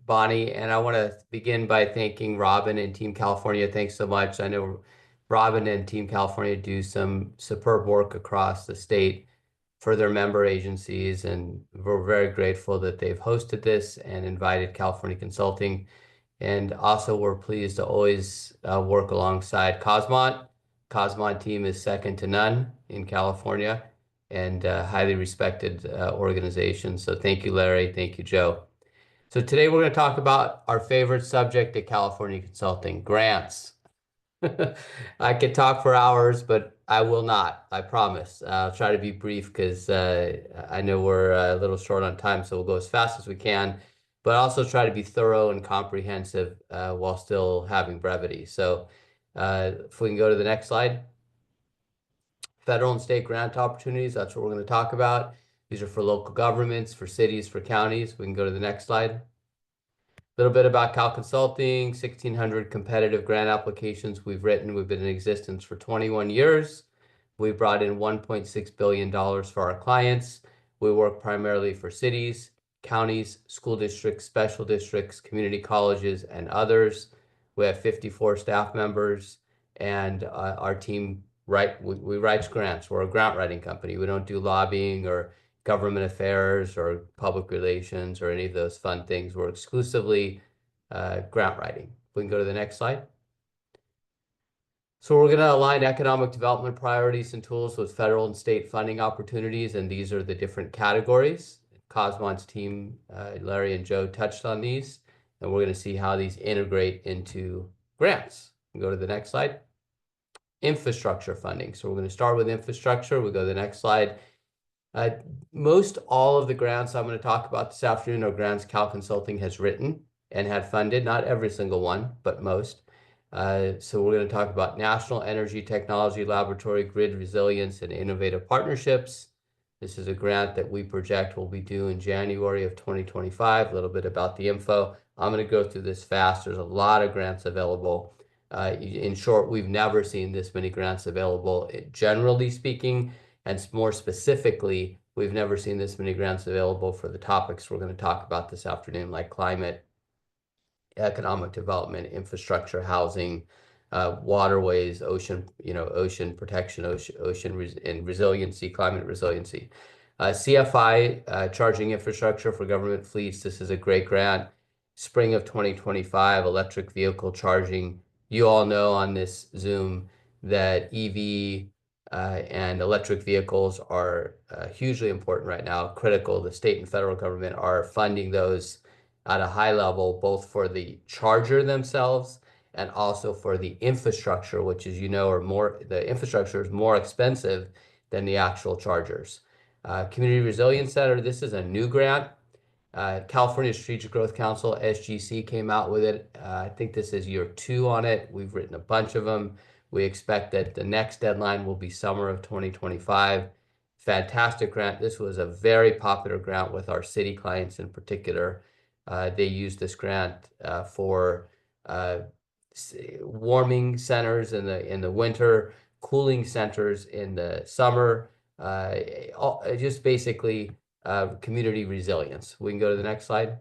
Bonnie. And I want to begin by thanking Robin and Team California. Thanks so much. I know Robin and Team California do some superb work across the state for their member agencies, and we're very grateful that they've hosted this and invited California Consulting. And also, we're pleased to always work alongside Cosmont. Cosmont team is second to none in California, and highly respected organization. So thank you, Larry. Thank you, Joe. So today we're going to talk about our favorite subject at California Consulting, grants. I could talk for hours, but I will not. I promise. I'll try to be brief because I know we're a little short on time, so we'll go as fast as we can, but also try to be thorough and comprehensive while still having brevity. So if we can go to the next slide. Federal and state grant opportunities, that's what we're going to talk about. These are for local governments, for cities, for counties. We can go to the next slide. Little bit about Cal Consulting, 1,600 competitive grant applications we've written. We've been in existence for 21 years. We brought in $1.6 billion for our clients. We work primarily for cities, counties, school districts, special districts, community colleges, and others. We have 54 staff members, and our team we write grants. We're a grant writing company. We don't do lobbying or government affairs or public relations or any of those fun things. We're exclusively grant writing. We can go to the next slide. So we're going to align economic development priorities and tools with federal and state funding opportunities, and these are the different categories. Cosmont's team, Larry and Joe, touched on these, and we're going to see how these integrate into grants. We can go to the next slide. Infrastructure funding. So we're going to start with infrastructure. We go to the next slide. Most all of the grants I'm going to talk about this afternoon are grants Cal Consulting has written and had funded, not every single one, but most. So we're going to talk about National Energy Technology Laboratory, Grid Resilience, and Innovative Partnerships. This is a grant that we project will be due in January of 2025. A little bit about the info. I'm going to go through this fast. There's a lot of grants available. In short, we've never seen this many grants available, generally speaking. And more specifically, we've never seen this many grants available for the topics we're going to talk about this afternoon, like climate, economic development, infrastructure, housing, waterways, ocean protection, and resiliency, climate resiliency. CFI, charging infrastructure for government fleets. This is a great grant. Spring of 2025, electric vehicle charging. You all know on this Zoom that EV and electric vehicles are hugely important right now, critical. The state and federal government are funding those at a high level, both for the charger themselves and also for the infrastructure, which, as you know, the infrastructure is more expensive than the actual chargers. Community Resilience Center, this is a new grant. California Strategic Growth Council, SGC, came out with it. I think this is year 2 on it. We've written a bunch of them. We expect that the next deadline will be summer of 2025. Fantastic grant. This was a very popular grant with our city clients in particular. They used this grant for warming centers in the winter, cooling centers in the summer, just basically community resilience. We can go to the next slide.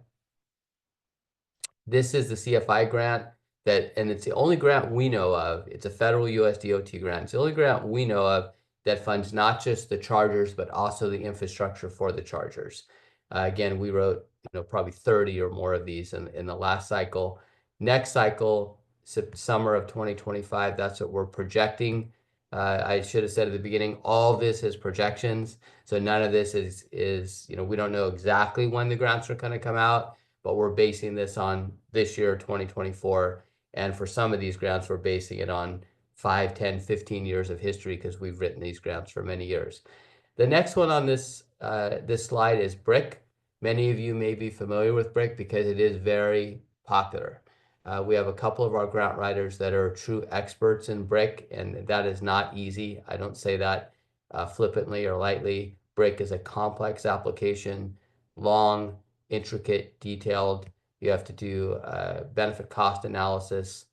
This is the CFI grant and it's the only grant we know of. It's a federal US DOT grant. It's the only grant we know of that funds not just the chargers, but also the infrastructure for the chargers. Again, we wrote probably 30 or more of these in the last cycle. Next cycle, summer of 2025, that's what we're projecting. I should have said at the beginning, all this is projections. So none of this is we don't know exactly when the grants are going to come out, but we're basing this on this year, 2024. And for some of these grants, we're basing it on 5, 10, 15 years of history because we've written these grants for many years. The next one on this slide is BRIC. Many of you may be familiar with BRIC because it is very popular. We have a couple of our grant writers that are true experts in BRIC, and that is not easy. I don't say that flippantly or lightly. BRIC is a complex application, long, intricate, detailed. You have to do benefit cost analysis,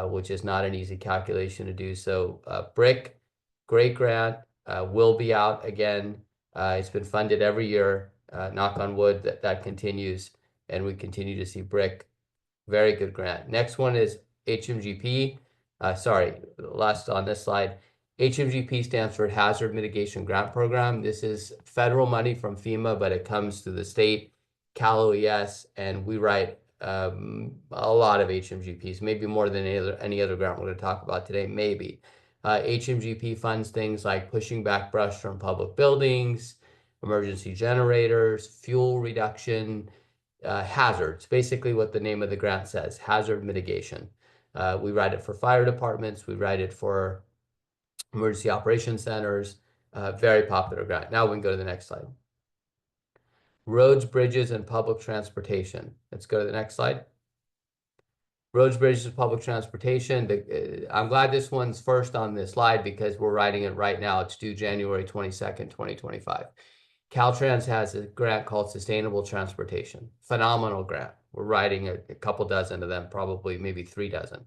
which is not an easy calculation to do. So BRIC, great grant, will be out again. It's been funded every year. Knock on wood that continues, and we continue to see BRIC. Very good grant. Next one is HMGP. Sorry, last on this slide. HMGP stands for Hazard Mitigation Grant Program. This is federal money from FEMA, but it comes to the state, Cal OES, and we write a lot of HMGPs, maybe more than any other grant we're going to talk about today, maybe. HMGP funds things like pushing back brush from public buildings, emergency generators, fuel reduction, hazards, basically what the name of the grant says, hazard mitigation. We write it for fire departments. We write it for emergency operations centers. Very popular grant. Now we can go to the next slide. Roads, bridges, and public transportation. Let's go to the next slide. Roads, bridges, and public transportation. I'm glad this one's first on this slide because we're writing it right now. It's due January 22nd, 2025. Caltrans has a grant called Sustainable Transportation. Phenomenal grant. We're writing a couple dozen of them, probably maybe 3 dozen.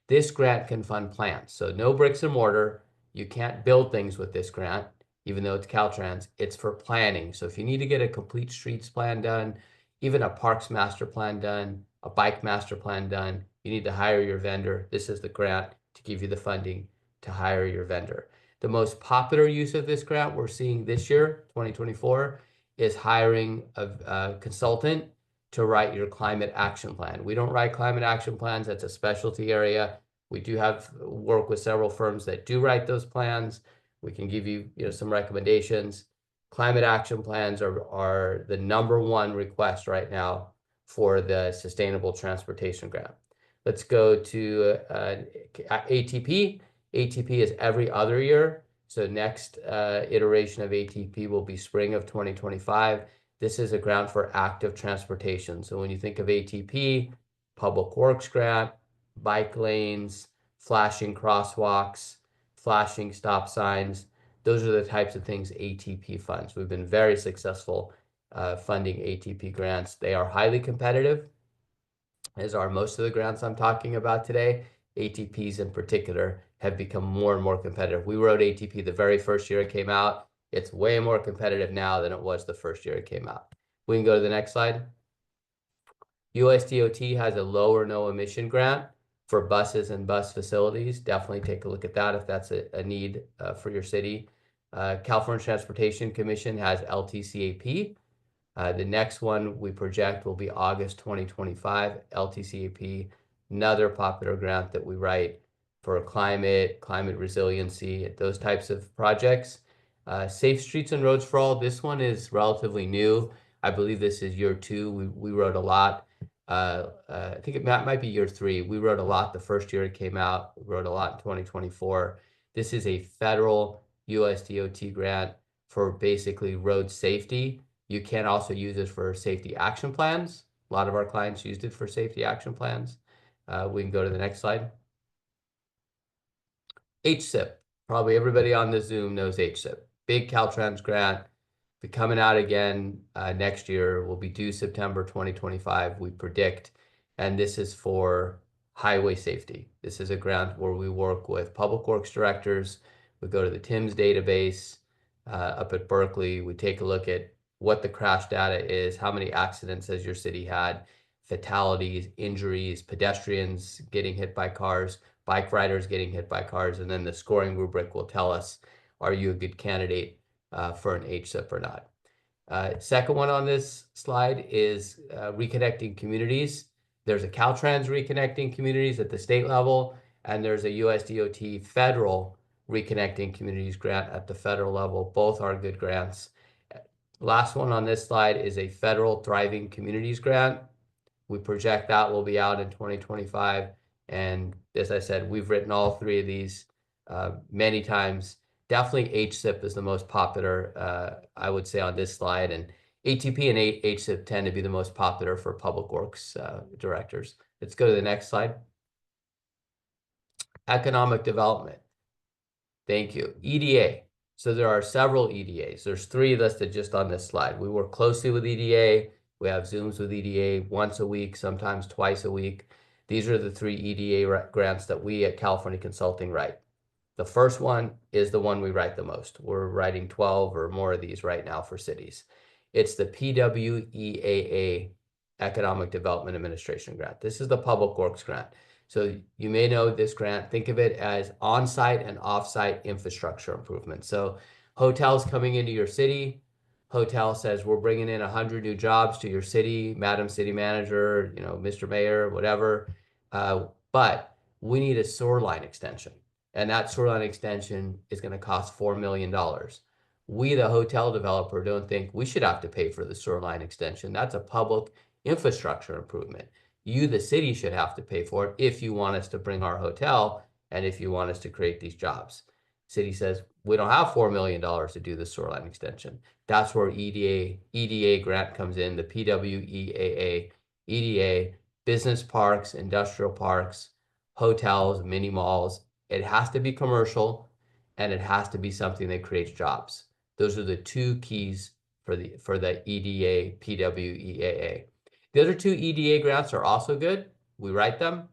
This grant can fund plans. So no bricks and mortar. You can't build things with this grant, even though it's Caltrans. It's for planning. So if you need to get a complete streets plan done, even a parks master plan done, a bike master plan done, you need to hire your vendor. This is the grant to give you the funding to hire your vendor. The most popular use of this grant we're seeing this year, 2024, is hiring a consultant to write your climate action plan. We don't write climate action plans. That's a specialty area. We do have work with several firms that do write those plans. We can give you, some recommendations. Climate action plans are the #1 request right now for the Sustainable Transportation Grant. Let's go to ATP. ATP is every other year. So next iteration of ATP will be spring of 2025. This is a grant for active transportation. So when you think of ATP, Public Works grant, bike lanes, flashing crosswalks, flashing stop signs, those are the types of things ATP funds. We've been very successful funding ATP grants. They are highly competitive, as are most of the grants I'm talking about today. ATPs in particular have become more and more competitive. We wrote ATP the very first year it came out. It's way more competitive now than it was the first year it came out. We can go to the next slide. USDOT has a low or no emission grant for buses and bus facilities. Definitely take a look at that if that's a need for your city. California Transportation Commission has LTCAP. The next one we project will be August 2025. LTCAP, another popular grant that we write for climate resiliency, those types of projects. Safe Streets and Roads for All, this one is relatively new. I believe this is year 2. We wrote a lot. I think it might be year 3. We wrote a lot the first year it came out. We wrote a lot in 2024. This is a federal USDOT grant for basically road safety. You can also use it for safety action plans. A lot of our clients used it for safety action plans. We can go to the next slide. HSIP. Probably everybody on the Zoom knows HSIP. Big Caltrans grant. Be coming out again next year. Will be due September 2025, we predict. And this is for highway safety. This is a grant where we work with public works directors. We go to the TIMS database up at Berkeley. We take a look at what the crash data is, how many accidents has your city had, fatalities, injuries, pedestrians getting hit by cars, bike riders getting hit by cars, and then the scoring rubric will tell us, are you a good candidate for an HSIP or not? Second one on this slide is reconnecting communities. There's a Caltrans reconnecting communities at the state level, and there's a USDOT federal reconnecting communities grant at the federal level. Both are good grants. Last one on this slide is a federal Thriving Communities grant. We project that will be out in 2025. And as I said, we've written all 3 of these many times. Definitely HSIP is the most popular, I would say, on this slide. And ATP and HSIP tend to be the most popular for public works directors. Let's go to the next slide. Economic development. Thank you. EDA. So there are several EDAs. There's 3 listed just on this slide. We work closely with EDA. We have Zooms with EDA once a week, sometimes twice a week. These are the 3 EDA grants that we at California Consulting write. The first one is the one we write the most. We're writing 12 or more of these right now for cities. It's the PWEAA Economic Development Administration grant. This is the public works grant. So you may know this grant. Think of it as on-site and off-site infrastructure improvement. So hotels coming into your city, hotel says, we're bringing in 100 new jobs to your city, Madam City Manager, Mr. Mayor, whatever. But we need a sewer line extension. And that sewer line extension is going to cost $4 million. We, the hotel developer, don't think we should have to pay for the sewer line extension. That's a public infrastructure improvement. You, the city, should have to pay for it if you want us to bring our hotel and if you want us to create these jobs. City says, we don't have $4 million to do the sewer line extension. That's where EDA grant comes in, the PWEAA, EDA, business parks, industrial parks, hotels, mini malls. It has to be commercial and it has to be something that creates jobs. Those are the two keys for the EDA, PWEAA. The other two EDA grants are also good. We write them.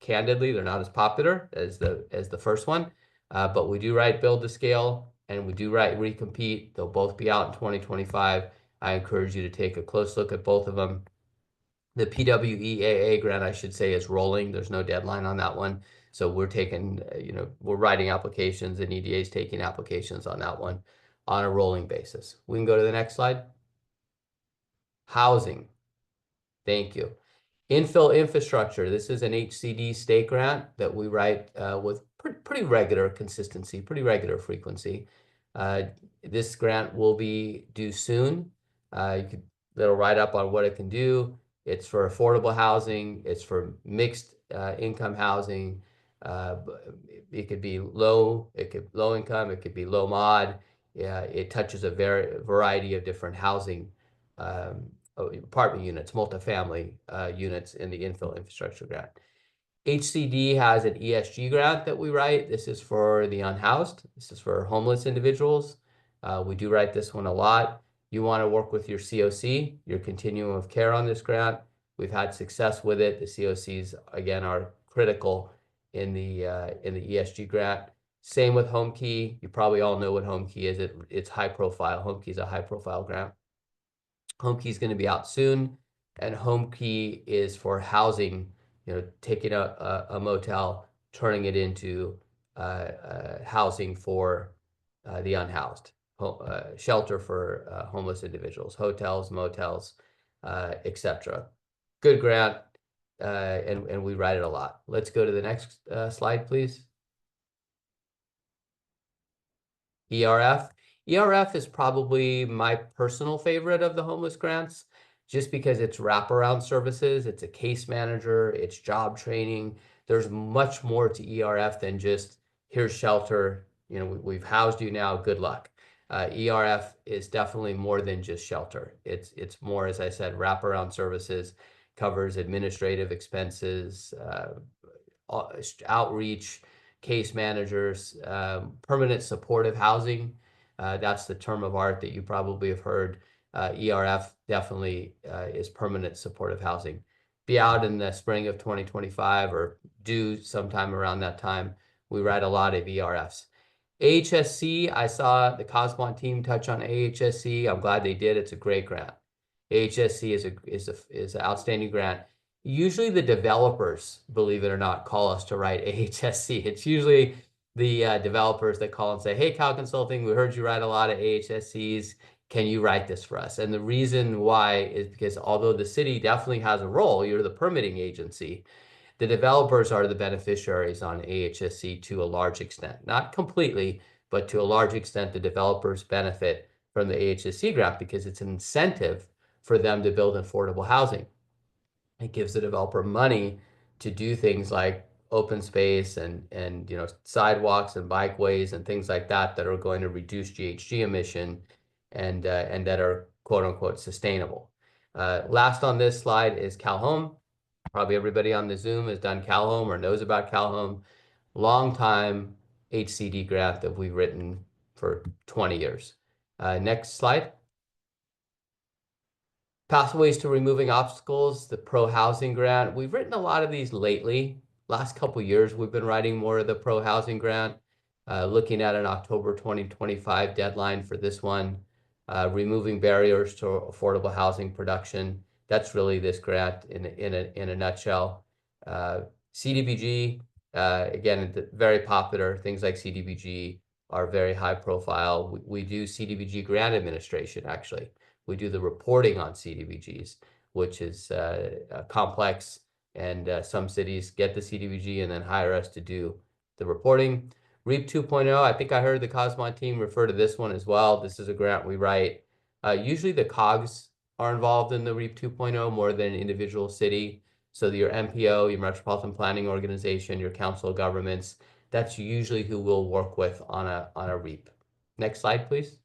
Candidly, they're not as popular as the first one, but we do write Build to Scale and we do write Recompete. They'll both be out in 2025. I encourage you to take a close look at both of them. The PWEAA grant, I should say, is rolling. There's no deadline on that one. So we're taking, we're writing applications and EDA is taking applications on that one on a rolling basis. We can go to the next slide. Housing. Thank you. Infill infrastructure. This is an HCD state grant that we write with pretty regular consistency, pretty regular frequency. This grant will be due soon. Little write up on what it can do. It's for affordable housing. It's for mixed income housing. It could be low income. It could be low mod. It touches a variety of different housing apartment units, multifamily units in the infill infrastructure grant. HCD has an ESG grant that we write. This is for the unhoused. This is for homeless individuals. We do write this one a lot. You want to work with your COC, your continuum of care on this grant. We've had success with it. The COCs, again, are critical in the ESG grant. Same with HomeKey. You probably all know what HomeKey is. It's high profile. HomeKey is a high profile grant. HomeKey is going to be out soon, and HomeKey is for housing, taking a motel, turning it into housing for the unhoused, shelter for homeless individuals, hotels, motels, etc. Good grant, and we write it a lot. Let's go to the next slide, please. ERF. ERF is probably my personal favorite of the homeless grants, just because it's wraparound services. It's a case manager, it's job training. There's much more to ERF than just here's shelter. We've housed you now, good luck. ERF is definitely more than just shelter. It's more, as I said, wraparound services, covers administrative expenses, outreach, case managers, permanent supportive housing. That's the term of art that you probably have heard. ERF definitely is permanent supportive housing. Be out in the spring of 2025 or due sometime around that time. We write a lot of ERFs. AHSC, I saw the Cosmont team touch on AHSC. I'm glad they did. It's a great grant. AHSC is an outstanding grant. Usually the developers, believe it or not, call us to write AHSC. It's usually the developers that call and say, hey, Cal Consulting, we heard you write a lot of AHSCs. Can you write this for us? And the reason why is because although the city definitely has a role, you're the permitting agency, the developers are the beneficiaries on AHSC to a large extent. Not completely, but to a large extent, the developers benefit from the AHSC grant because it's an incentive for them to build affordable housing. It gives the developer money to do things like open space and sidewalks and bikeways and things like that that are going to reduce GHG emission and that are quote unquote sustainable. Last on this slide is CalHome. Probably everybody on the Zoom has done CalHome or knows about CalHome. Long time HCD grant that we've written for 20 years. Next slide. Pathways to Removing Obstacles, the Pro Housing Grant. We've written a lot of these lately. Last couple of years, we've been writing more of the Pro Housing Grant, looking at an October 2025 deadline for this one. Removing barriers to affordable housing production. That's really this grant in a nutshell. CDBG, again, very popular. Things like CDBG are very high profile. We do CDBG grant administration, actually. We do the reporting on CDBGs, which is complex, and some cities get the CDBG and then hire us to do the reporting. REAP 2.0, I think I heard the Cosmont team refer to this one as well. This is a grant we write. Usually the COGs are involved in the REAP 2.0 more than an individual city. So your MPO, your Metropolitan Planning Organization, your council of governments, that's usually who we'll work with on a REAP. Next slide, please.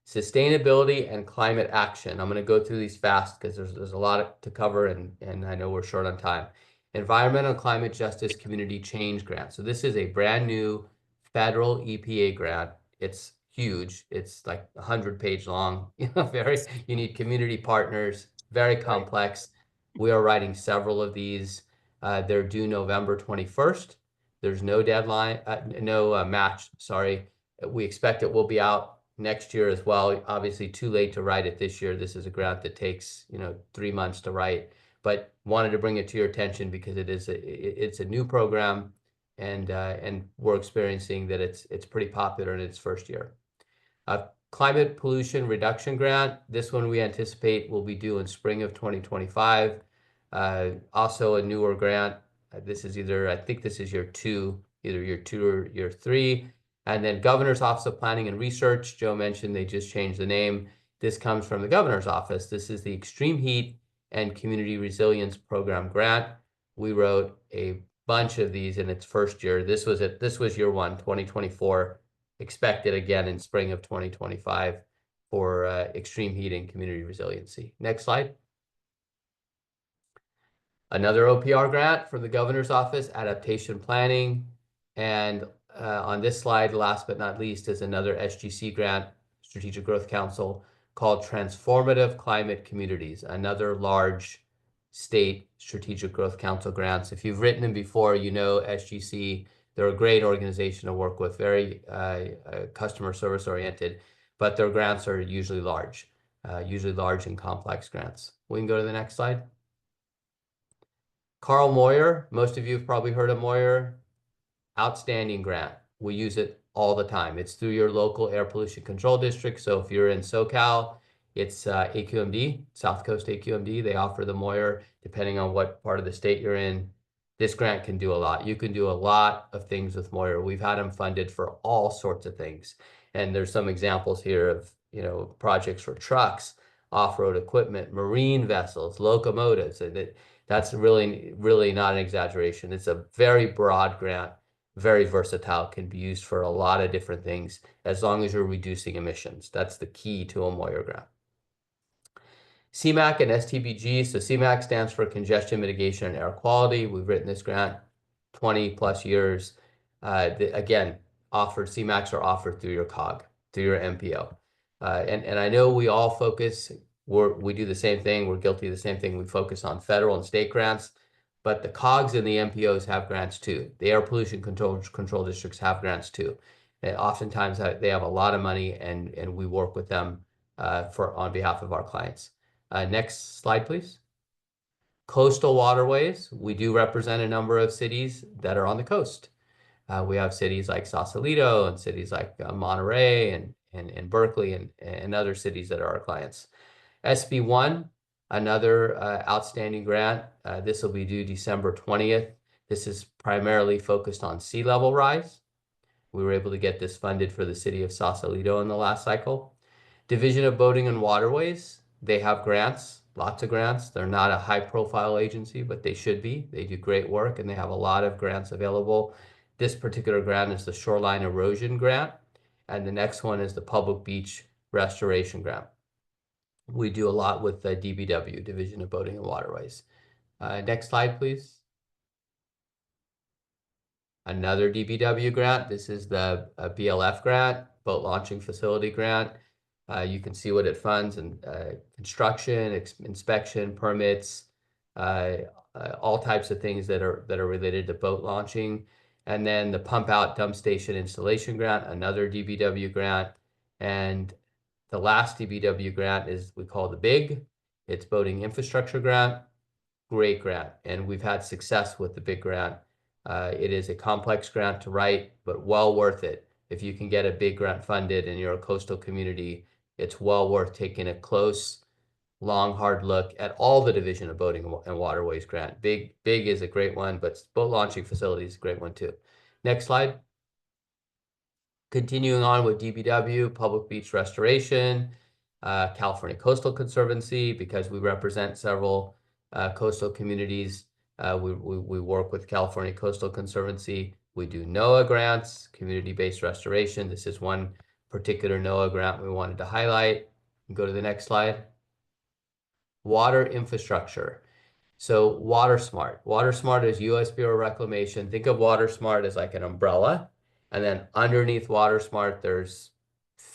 Sustainability and climate action. I'm going to go through these fast because there's a lot to cover, and I know we're short on time. Environmental and Climate Justice Community Change Grant. So this is a brand new federal EPA grant. It's huge. It's like 100-page long. You need community partners, very complex. We are writing several of these. They're due November 21st. There's no deadline, no match, sorry. We expect it will be out next year as well. Obviously too late to write it this year. This is a grant that takes 3 months to write, but wanted to bring it to your attention because it's a new program, and we're experiencing that it's pretty popular in its first year. Climate pollution reduction grant. This one we anticipate will be due in spring of 2025. Also a newer grant. This is I think this is year 2, either year 2 or year 3. And then Governor's Office of Planning and Research. Joe mentioned they just changed the name. This comes from the Governor's Office. This is the Extreme Heat and Community Resilience Program grant. We wrote a bunch of these in its first year. This was year 1, 2024. Expected again in spring of 2025 for extreme heat and community resiliency. Next slide. Another OPR grant from the Governor's Office, Adaptation Planning. And on this slide, last but not least, is another SGC grant, Strategic Growth Council, called Transformative Climate Communities, another large state Strategic Growth Council grants. If you've written them before, you know SGC. They're a great organization to work with, very customer service oriented, but their grants are usually large and complex grants. We can go to the next slide. Carl Moyer, most of you have probably heard of Moyer. Outstanding grant. We use it all the time. It's through your local air pollution control district. So if you're in SoCal, it's AQMD, South Coast AQMD. They offer the Moyer depending on what part of the state you're in. This grant can do a lot. You can do a lot of things with Moyer. We've had them funded for all sorts of things. And there's some examples here of, projects for trucks, off-road equipment, marine vessels, locomotives. And that's really, really not an exaggeration. It's a very broad grant, very versatile, can be used for a lot of different things as long as you're reducing emissions. That's the key to a Moyer grant. CMAQ and STBG. So CMAQ stands for Congestion Mitigation and Air Quality. We've written this grant 20 plus years. Again, CMAQs are offered through your COG, through your MPO. And I know we all focus, we do the same thing. We're guilty of the same thing. We focus on federal and state grants, but the COGs and the MPOs have grants too. The air pollution control districts have grants too. And oftentimes they have a lot of money, and we work with them on behalf of our clients. Next slide, please. Coastal waterways. We do represent a number of cities that are on the coast. We have cities like Sausalito and cities like Monterey and Berkeley and other cities that are our clients. SB1, another outstanding grant. This will be due December 20th. This is primarily focused on sea level rise. We were able to get this funded for the city of Sausalito in the last cycle. Division of Boating and Waterways. They have grants, lots of grants. They're not a high profile agency, but they should be. They do great work and they have a lot of grants available. This particular grant is the Shoreline Erosion Grant, and the next one is the Public Beach Restoration Grant. We do a lot with the DBW, Division of Boating and Waterways. Next slide, please. Another DBW grant. This is the BLF grant, Boat Launching Facility Grant. You can see what it funds, and construction, inspection, permits, all types of things that are related to boat launching. And then the Pump Out Dump Station Installation Grant, another DBW grant. And the last DBW grant is we call the BIG. It's Boating Infrastructure Grant. Great grant. And we've had success with the BIG grant. It is a complex grant to write, but well worth it. If you can get a big grant funded and you're a coastal community, it's well worth taking a close, long, hard look at all the Division of Boating and Waterways grant. Big is a great one, but boat launching facilities is a great one too. Next slide. Continuing on with DBW, Public Beach Restoration, California Coastal Conservancy, because we represent several coastal communities. We work with California Coastal Conservancy. We do NOAA grants, community-based restoration. This is one particular NOAA grant we wanted to highlight. Go to the next slide. Water infrastructure. So Water Smart. Water Smart is U.S. Bureau of Reclamation. Think of Water Smart as like an umbrella. And then underneath Water Smart, there's,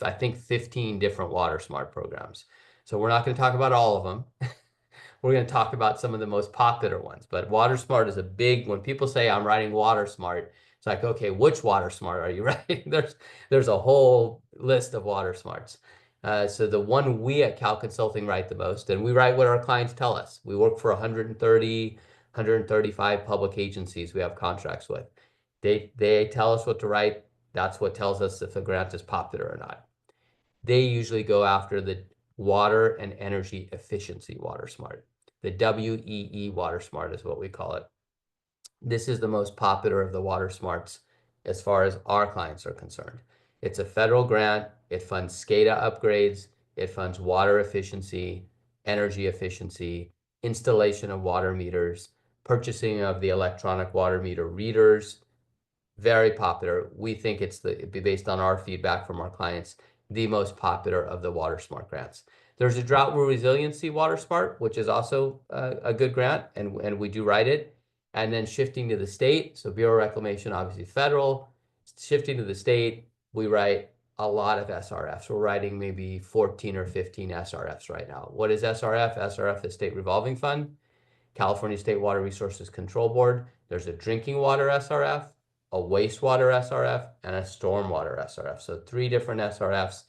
I think, 15 different Water Smart programs. So we're not going to talk about all of them. We're going to talk about some of the most popular ones. But Water Smart is a big, when people say I'm writing Water Smart, it's like, okay, which Water Smart are you writing? There's a whole list of Water Smarts. So the one we at Cal Consulting write the most, and we write what our clients tell us. We work for 130, 135 public agencies we have contracts with. They tell us what to write. That's what tells us if a grant is popular or not. They usually go after the water and energy efficiency Water Smart. The WEE Water Smart is what we call it. This is the most popular of the Water Smarts as far as our clients are concerned. It's a federal grant. It funds SCADA upgrades. It funds water efficiency, energy efficiency, installation of water meters, purchasing of the electronic water meter readers. Very popular. We think it'd be based on our feedback from our clients, the most popular of the Water Smart grants. There's a drought resiliency Water Smart, which is also a good grant, and we do write it. And then shifting to the state, so Bureau of Reclamation, obviously federal. Shifting to the state, we write a lot of SRFs. We're writing maybe 14 or 15 SRFs right now. What is SRF? SRF is State Revolving Fund, California State Water Resources Control Board. There's a drinking water SRF, a wastewater SRF, and a stormwater SRF. So 3 different SRFs.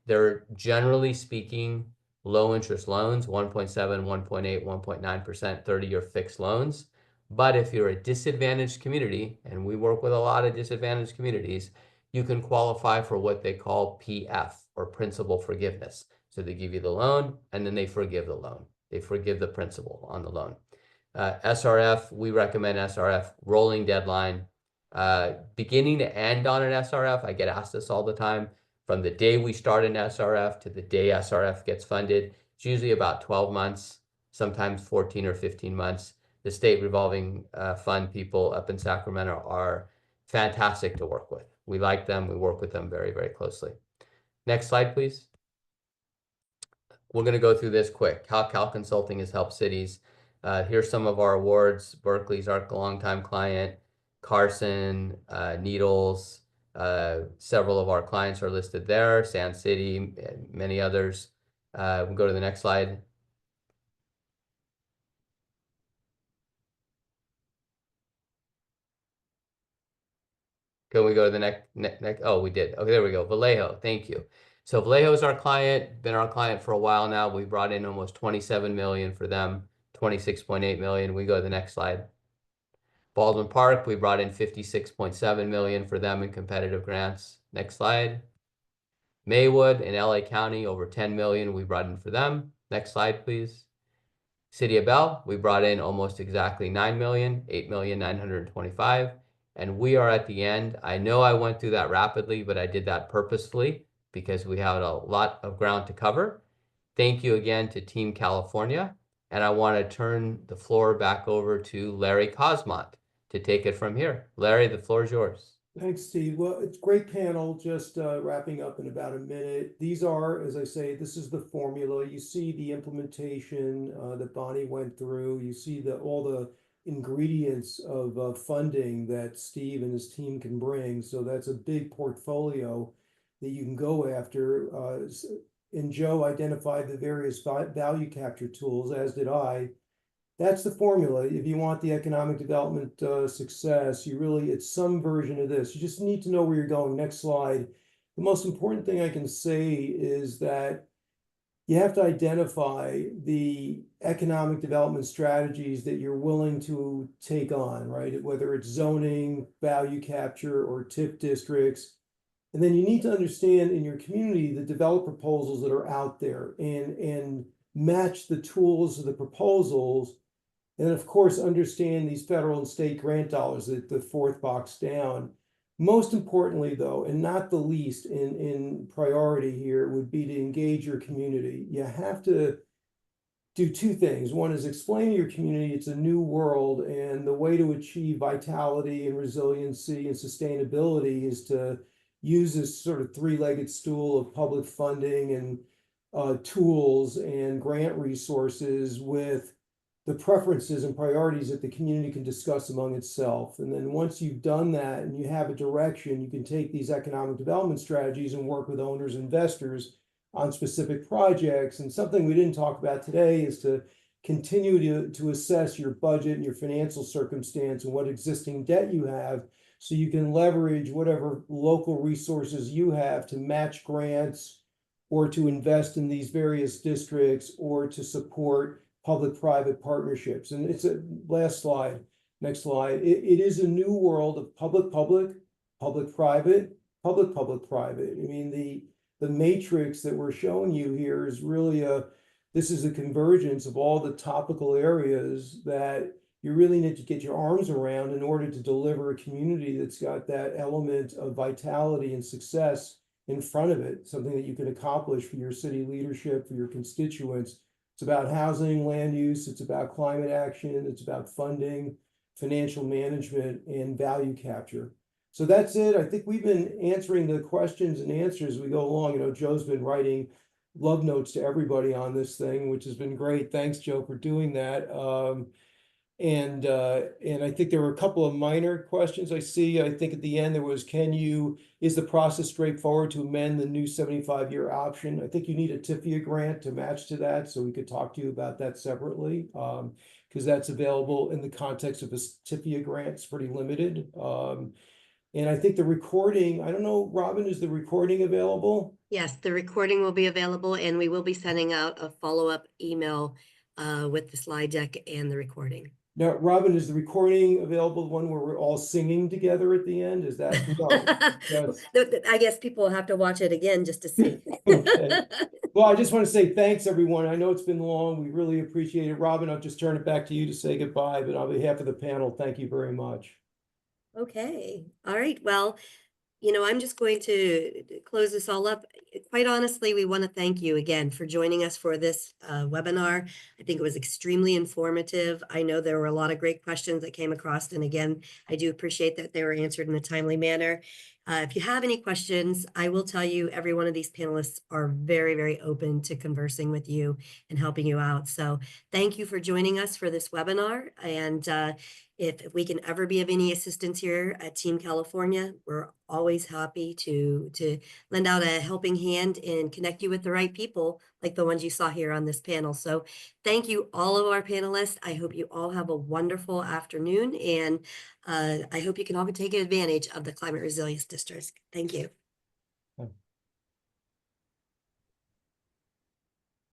They're generally speaking low interest loans, 1.7, 1.8, 1.9%, 30-year fixed loans. But if you're a disadvantaged community, and we work with a lot of disadvantaged communities, you can qualify for what they call PF, or principal forgiveness. So they give you the loan, and then they forgive the loan. They forgive the principal on the loan. SRF, we recommend SRF rolling deadline. Beginning to end on an SRF, I get asked this all the time. From the day we start an SRF to the day SRF gets funded, it's usually about 12 months, sometimes 14 or 15 months. The State Revolving Fund people up in Sacramento are fantastic to work with. We like them. We work with them very, very closely. Next slide, please. We're going to go through this quick. How Cal Consulting has helped cities. Here's some of our awards. Berkeley's our longtime client. Carson, Needles, several of our clients are listed there. Sand City, many others. We'll go to the next slide. Can we go to the next? Oh, we did. Okay, there we go. Vallejo, thank you. So Vallejo is our client, been our client for a while now. We brought in almost 27 million for them, 26.8 million. We go to the next slide. Baldwin Park, we brought in 56.7 million for them in competitive grants. Next slide. Maywood in LA County, over 10 million we brought in for them. Next slide, please. City of Bell, we brought in almost exactly 9 million, 8,925,000. And we are at the end. I know I went through that rapidly, but I did that purposefully because we have a lot of ground to cover. Thank you again to Team California. And I want to turn the floor back over to Larry Cosmont to take it from here. Larry, the floor is yours. Thanks, Steve. Well, it's a great panel, just wrapping up in about a minute. These are, as I say, this is the formula. You see the implementation that Bonnie went through. You see all the ingredients of funding that Steve and his team can bring. So that's a big portfolio that you can go after. And Joe identified the various value capture tools, as did I. That's the formula. If you want the economic development success, it's some version of this. You just need to know where you're going. Next slide. The most important thing I can say is that you have to identify the economic development strategies that you're willing to take on, right? Whether it's zoning, value capture, or TIF districts. And then you need to understand in your community the develop proposals that are out there and match the tools of the proposals. And of course, understand these federal and state grant dollars, the 4th box down. Most importantly, though, and not the least in priority here, would be to engage your community. You have to do two things. One is explain to your community it's a new world, and the way to achieve vitality and resiliency and sustainability is to use this sort of three-legged stool of public funding and tools and grant resources with the preferences and priorities that the community can discuss among itself. And then once you've done that and you have a direction, you can take these economic development strategies and work with owners and investors on specific projects. And something we didn't talk about today is to continue to assess your budget and your financial circumstance and what existing debt you have, so you can leverage whatever local resources you have to match grants or to invest in these various districts or to support public-private partnerships. And it's a last slide, next slide. It is a new world of public-public, public-private, public-public-private. I mean, the matrix that we're showing you here is really this is a convergence of all the topical areas that you really need to get your arms around in order to deliver a community that's got that element of vitality and success in front of it, something that you can accomplish for your city leadership, for your constituents. It's about housing, land use, it's about climate action, it's about funding, financial management, and value capture. So that's it. I think we've been answering the questions and answers as we go along. You know, Joe's been writing love notes to everybody on this thing, which has been great. Thanks, Joe, for doing that. And I think there were a couple of minor questions I see. I think at the end there was, is the process straightforward to amend the new 75-year option? I think you need a TIFIA grant to match to that, so we could talk to you about that separately, because that's available in the context of a TIFIA grant. It's pretty limited. And I think the recording, I don't know, Robin, is the recording available? Yes, the recording will be available, and we will be sending out a follow-up email with the slide deck and the recording. Now, Robin, is the recording available, the one where we're all singing together at the end? Is that? No, I guess people will have to watch it again just to see. Okay. Well, I just want to say thanks, everyone. I know it's been long. We really appreciate it. Robin, I'll just turn it back to you to say goodbye, but on behalf of the panel, thank you very much. Okay. All right. Well, you know, I'm just going to close this all up. Quite honestly, we want to thank you again for joining us for this webinar. I think it was extremely informative. I know there were a lot of great questions that came across. And again, I do appreciate that they were answered in a timely manner. If you have any questions, I will tell you every one of these panelists are very, very open to conversing with you and helping you out. So thank you for joining us for this webinar. And if we can ever be of any assistance here at Team California, we're always happy to lend out a helping hand and connect you with the right people like the ones you saw here on this panel. So thank you, all of our panelists. I hope you all have a wonderful afternoon, and I hope you can all take advantage of the Climate Resilience District. Thank you.